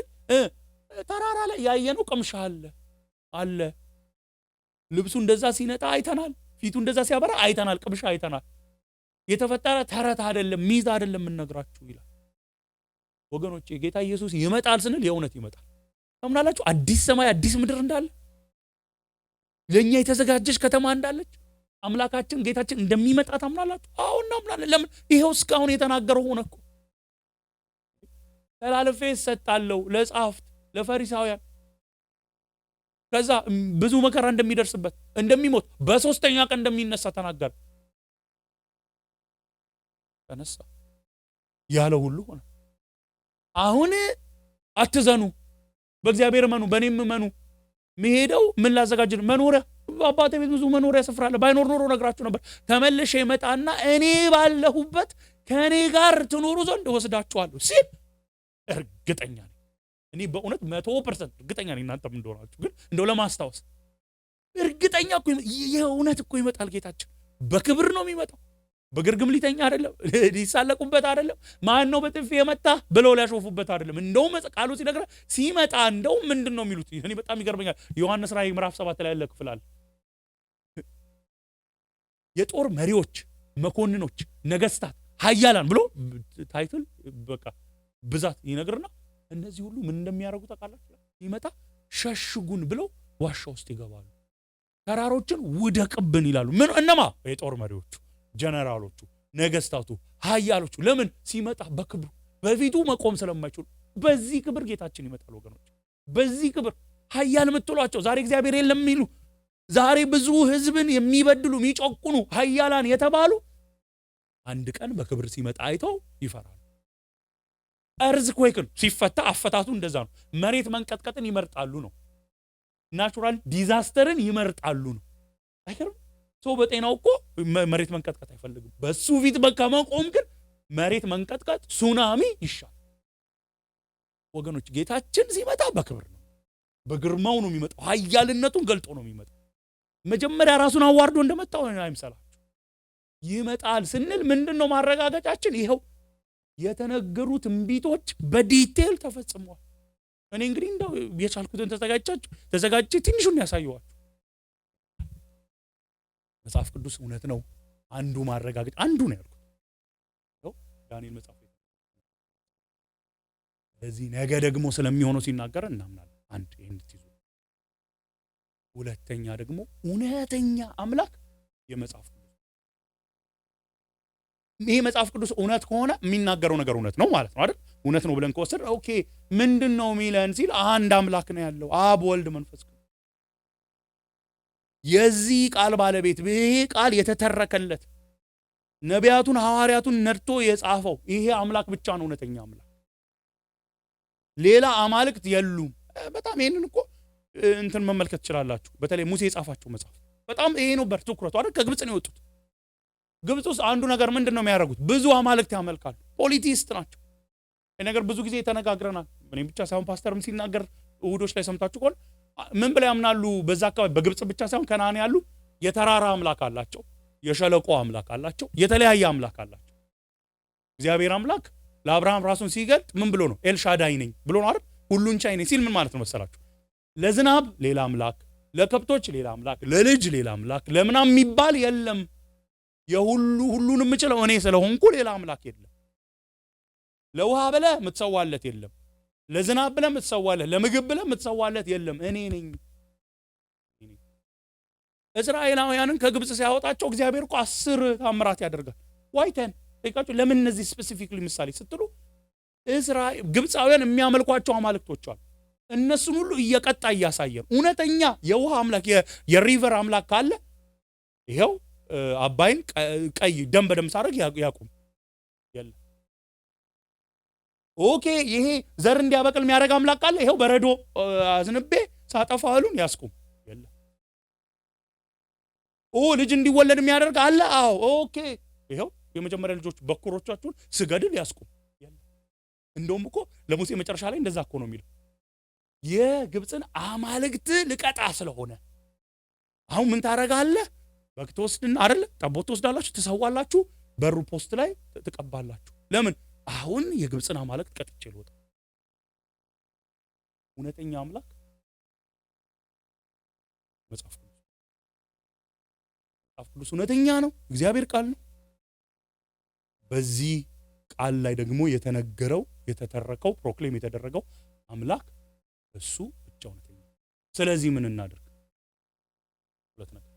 ተራራ ላይ ያየነው ቅምሻ አለ። ልብሱ እንደዛ ሲነጣ አይተናል። ፊቱ እንደዛ ሲያበራ አይተናል። ቅምሻ አይተናል። የተፈጠረ ተረት አይደለም፣ ሚዝ አይደለም የምንነግራችሁ ይላል። ወገኖቼ ጌታ ኢየሱስ ይመጣል ስንል የእውነት ይመጣል። ታምናላችሁ? አዲስ ሰማይ አዲስ ምድር እንዳለ፣ ለኛ የተዘጋጀች ከተማ እንዳለች፣ አምላካችን ጌታችን እንደሚመጣ ታምናላችሁ? አዎ እናምናለን። ለምን? ይሄው እስካሁን የተናገረው ሆነ እኮ። ተላልፌ እሰጣለሁ ለጻፍት ለፈሪሳውያን፣ ከዛ ብዙ መከራ እንደሚደርስበት እንደሚሞት በሶስተኛ ቀን እንደሚነሳ ተናገረ። ተነሳ ያለው ሁሉ ሆነ። አሁን አትዘኑ፣ በእግዚአብሔር እመኑ፣ በእኔም እመኑ። መሄደው ምን ላዘጋጅ መኖሪያ፣ አባቴ ቤት ብዙ መኖሪያ ስፍራ አለ፣ ባይኖር ኖሮ ነግራችሁ ነበር። ተመልሼ መጣና እኔ ባለሁበት ከእኔ ጋር ትኖሩ ዘንድ ወስዳችኋለሁ ሲል እርግጠኛ ነኝ። እኔ በእውነት 100% እርግጠኛ ነኝ። እናንተም እንደሆናችሁ ግን እንደው ለማስታወስ እርግጠኛ እኮ የእውነት እኮ ይመጣል ጌታችን። በክብር ነው የሚመጣው። በግርግም ሊተኛ አይደለም፣ ሊሳለቁበት አይደለም። ማን ነው በጥፊ የመታ ብለው ሊያሾፉበት አይደለም። እንደውም ቃሉ ሲነግረን ሲመጣ እንደውም ምንድን ነው የሚሉት? እኔ በጣም ይገርመኛል። ዮሐንስ ራእይ ምዕራፍ 7 ላይ ያለ ክፍል አለ። የጦር መሪዎች፣ መኮንኖች፣ ነገስታት፣ ኃያላን ብሎ ታይትል በቃ ብዛት ይነግርና እነዚህ ሁሉ ምን እንደሚያደርጉ ታውቃላችሁ? ይመጣ ሸሽጉን ብለው ዋሻ ውስጥ ይገባሉ። ተራሮችን ውደቅብን ይላሉ። ምን? እነማ? የጦር መሪዎቹ፣ ጀነራሎቹ፣ ነገስታቱ፣ ኃያሎቹ። ለምን? ሲመጣ በክብሩ በፊቱ መቆም ስለማይችሉ በዚህ ክብር ጌታችን ይመጣል ወገኖች። በዚህ ክብር ኃያል የምትሏቸው ዛሬ እግዚአብሔር የለም የሚሉ ዛሬ ብዙ ህዝብን የሚበድሉ የሚጮቁኑ ኃያላን የተባሉ አንድ ቀን በክብር ሲመጣ አይተው ይፈራሉ። እርዝኩዌክ ሲፈታ አፈታቱ እንደዛ ነው። መሬት መንቀጥቀጥን ይመርጣሉ ነው። ናቹራል ዲዛስተርን ይመርጣሉ ነው። አይገርም? ሰው በጤናው እኮ መሬት መንቀጥቀጥ አይፈልግም። በሱ ፊት በቃ መቆም ግን መሬት መንቀጥቀጥ ሱናሚ ይሻል። ወገኖች ጌታችን ሲመጣ በክብር ነው፣ በግርማው ነው የሚመጣው። ኃያልነቱን ገልጦ ነው የሚመጣው። መጀመሪያ ራሱን አዋርዶ እንደመጣው አይምሰላችሁ። ይመጣል ስንል ምንድነው ማረጋገጫችን? ይሄው የተነገሩ ትንቢቶች በዲቴል ተፈጽመዋል። እኔ እንግዲህ እንደው የቻልኩትን ተዘጋጅቼ ትንሹን ያሳየዋችሁ። መጽሐፍ ቅዱስ እውነት ነው። አንዱ ማረጋገጫ አንዱ ነው ያልኩት ነው ዳንኤል መጽሐፍ። ስለዚህ ነገ ደግሞ ስለሚሆነው ሲናገር እናምናለን። አንድ ይሄን ትይዙ። ሁለተኛ ደግሞ እውነተኛ አምላክ የመጽሐፍ ቅዱስ ይሄ መጽሐፍ ቅዱስ እውነት ከሆነ የሚናገረው ነገር እውነት ነው ማለት ነው አይደል? እውነት ነው ብለን ከወሰድ ኦኬ ምንድነው ሚለን ሲል አንድ አምላክ ነው ያለው፣ አብ ወልድ መንፈስ ቅዱስ። የዚህ ቃል ባለቤት ይሄ ቃል የተተረከለት ነቢያቱን ሐዋርያቱን ነድቶ የጻፈው ይሄ አምላክ ብቻ ነው እውነተኛ አምላክ። ሌላ አማልክት የሉም። በጣም ይሄንን እኮ እንትን መመልከት ትችላላችሁ። በተለይ ሙሴ የጻፋቸው መጽሐፍ በጣም ይሄ ነው በር ትኩረቱ አይደል? ከግብጽ ነው የወጡት። ግብጽ ውስጥ አንዱ ነገር ምንድነው የሚያደርጉት? ብዙ አማልክት ያመልካሉ። ፖሊቲስት ናቸው። ይሄ ነገር ብዙ ጊዜ ተነጋግረናል። እኔም ብቻ ሳይሆን ፓስተርም ሲናገር እሁዶች ላይ ሰምታችሁ ከሆነ ምን ብለው ያምናሉ? በዛ አካባቢ በግብጽ ብቻ ሳይሆን ከነዓን ያሉ የተራራ አምላክ አላቸው፣ የሸለቆ አምላክ አላቸው፣ የተለያየ አምላክ አላቸው። እግዚአብሔር አምላክ ለአብርሃም ራሱን ሲገልጥ ምን ብሎ ነው? ኤልሻዳይ ነኝ ብሎ ነው አይደል? ሁሉን ቻይ ነኝ ሲል ምን ማለት ነው መሰላችሁ? ለዝናብ ሌላ አምላክ፣ ለከብቶች ሌላ አምላክ፣ ለልጅ ሌላ አምላክ፣ ለምናም የሚባል የለም። ሁሉንም የምችለው እኔ ስለሆንኩ ሌላ አምላክ የለም። ለውሃ ብለህ የምትሰዋለት የለም። ለዝናብ ብለህ የምትሰዋለት፣ ለምግብ ብለህ የምትሰዋለት የለም። እኔ ነኝ። እስራኤላውያንን ከግብጽ ሲያወጣቸው እግዚአብሔር እኮ 10 ታምራት ያደርጋል። ዋይተን ጠይቃችሁ ለምን እነዚህ ስፔሲፊክሊ ምሳሌ ስትሉ ግብጻውያን የሚያመልኳቸው አማልክቶች አሉ። እነሱን ሁሉ እየቀጣ እያሳየን እውነተኛ የውሃ አምላክ የሪቨር አምላክ ካለ ይሄው አባይን ቀይ ደም በደም ሳረግ ያቁም የለም። ኦኬ ይሄ ዘር እንዲያበቅል የሚያደርግ አምላክ ካለ ይሄው በረዶ አዝንቤ ሳጠፋ እህሉን ያስቁም የለም። ልጅ እንዲወለድ የሚያደርግ አለ። አዎ ኦኬ ይሄው የመጀመሪያ ልጆች በኩሮቻችሁን ስገድል ያስቁም የለም። እንደውም እኮ ለሙሴ መጨረሻ ላይ እንደዛ እኮ ነው የሚለው የግብፅን አማልክት ልቀጣ ስለሆነ አሁን ምን ታረጋለህ? በግ ትወስድና አይደል ጠቦት ትወስዳላችሁ፣ ትሰዋላችሁ፣ በሩ ፖስት ላይ ትቀባላችሁ። ለምን? አሁን የግብፅን አማልክት ቀጥቼ ልወጣ። እውነተኛ አምላክ መጽሐፍ ቅዱስ እውነተኛ ነው፣ እግዚአብሔር ቃል ነው። በዚህ ቃል ላይ ደግሞ የተነገረው የተተረከው ፕሮክሌም የተደረገው አምላክ እሱ ብቻ እውነተኛ። ስለዚህ ምን እናድርግ? ሁለት ነገር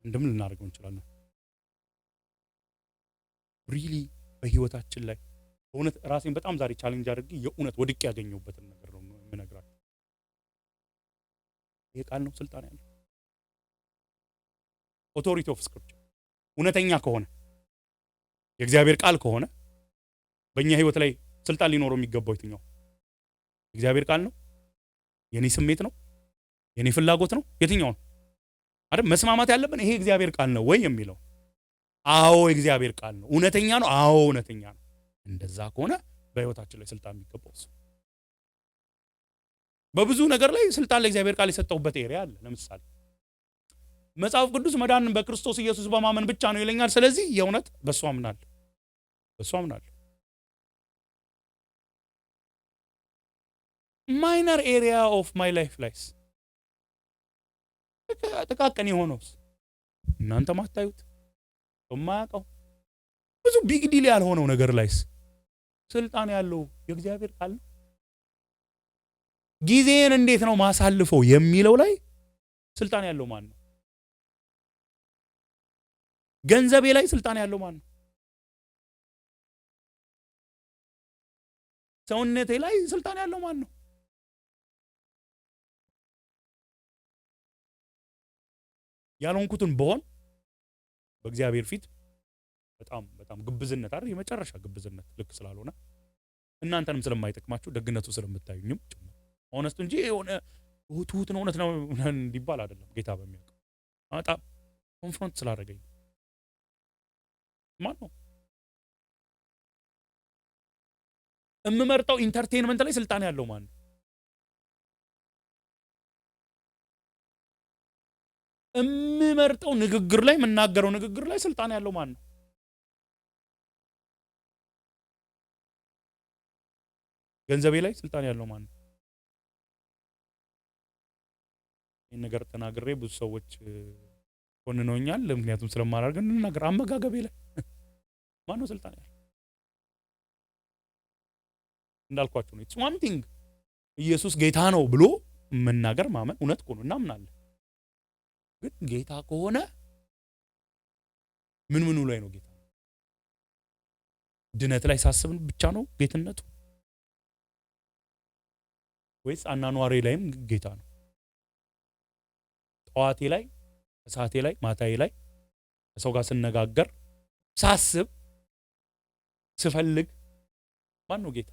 እንደምን ልናደርገው እንችላለን? ሪሊ በህይወታችን ላይ በእውነት ራሴን በጣም ዛሬ ቻሌንጅ አድርጌ የእውነት ወድቄ ያገኘሁበትን ነገር ነው የምነግራችሁ። ይሄ ቃል ነው ስልጣን ያለው ኦቶሪቲ ኦፍ ስክሪፕቸር እውነተኛ ከሆነ የእግዚአብሔር ቃል ከሆነ በእኛ ህይወት ላይ ስልጣን ሊኖረው የሚገባው የትኛው? እግዚአብሔር ቃል ነው? የኔ ስሜት ነው? የኔ ፍላጎት ነው? የትኛው ነው? አይደል መስማማት ያለብን ይሄ እግዚአብሔር ቃል ነው ወይ የሚለው። አዎ እግዚአብሔር ቃል ነው። እውነተኛ ነው? አዎ እውነተኛ ነው። እንደዛ ከሆነ በህይወታችን ላይ ስልጣን የሚገባው እሱ። በብዙ ነገር ላይ ስልጣን ለእግዚአብሔር ቃል የሰጠውበት ኤሪያ አለ። ለምሳሌ መጽሐፍ ቅዱስ መዳንን በክርስቶስ ኢየሱስ በማመን ብቻ ነው ይለኛል። ስለዚህ የእውነት በሱ አምናለሁ። ማይነር ኤሪያ ኦፍ ማይ ላይፍ ላይስ ጥቃቅን የሆነውስ እናንተ ማታዩት የማያውቀው ብዙ ቢግ ዲል ያልሆነው ነገር ላይስ ስልጣን ያለው የእግዚአብሔር ቃል ነው። ጊዜን እንዴት ነው ማሳልፈው የሚለው ላይ ስልጣን ያለው ማን ነው? ገንዘቤ ላይ ስልጣን ያለው ማን ነው? ሰውነቴ ላይ ስልጣን ያለው ማን ነው? ያልሆንኩትን በሆን በእግዚአብሔር ፊት በጣም በጣም ግብዝነት አይደል? የመጨረሻ ግብዝነት ልክ ስላልሆነ እናንተንም ስለማይጠቅማችሁ ደግነቱ ስለምታዩኝም ጭምር ሆነስቱ እንጂ የሆነ ትሁት ነው እውነት ነው እንዲባል አይደለም። ጌታ በሚያውቀው በጣም ኮንፍሮንት ስላደረገኝ ማን ነው የምመርጠው? ኢንተርቴይንመንት ላይ ስልጣን ያለው ማን ነው? የምመርጠው ንግግር ላይ የምናገረው ንግግር ላይ ስልጣን ያለው ማን ነው? ገንዘቤ ላይ ስልጣን ያለው ማን ነው? ይህን ነገር ተናግሬ ብዙ ሰዎች ኮንነውኛል። ምክንያቱም ስለማላደርግ እንናገር። አመጋገቤ ላይ ማን ነው ስልጣን ያለው? እንዳልኳችሁ ነው። ኢትስ ዋን ቲንግ ኢየሱስ ጌታ ነው ብሎ መናገር ማመን እውነት እኮ ነው፣ እናምናለን። ግን ጌታ ከሆነ ምኑ ላይ ነው ጌታ? ድነት ላይ ሳስብን ብቻ ነው ጌትነቱ? ወይስ አናኗሬ ላይም ጌታ ነው? ጠዋቴ ላይ፣ ከሰዓቴ ላይ፣ ማታዬ ላይ ከሰው ጋር ስነጋገር፣ ሳስብ፣ ስፈልግ ማን ነው ጌታ?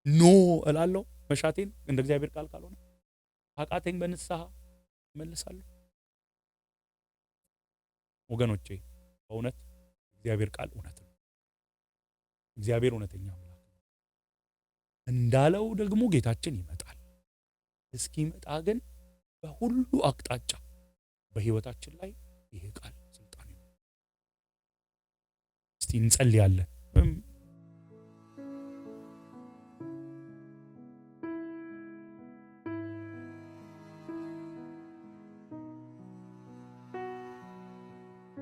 ኖ እላለሁ መሻቴን እንደ እግዚአብሔር ቃል ካልሆነ አቃተኝ በንስሐ እመልሳለሁ። ወገኖቼ በእውነት እግዚአብሔር ቃል እውነት ነው። እግዚአብሔር እውነተኛ አምላክ ነው። እንዳለው ደግሞ ጌታችን ይመጣል። እስኪመጣ ግን በሁሉ አቅጣጫ በህይወታችን ላይ ይሄ ቃል ስልጣን ይኖር። እስቲ እንጸልያለን።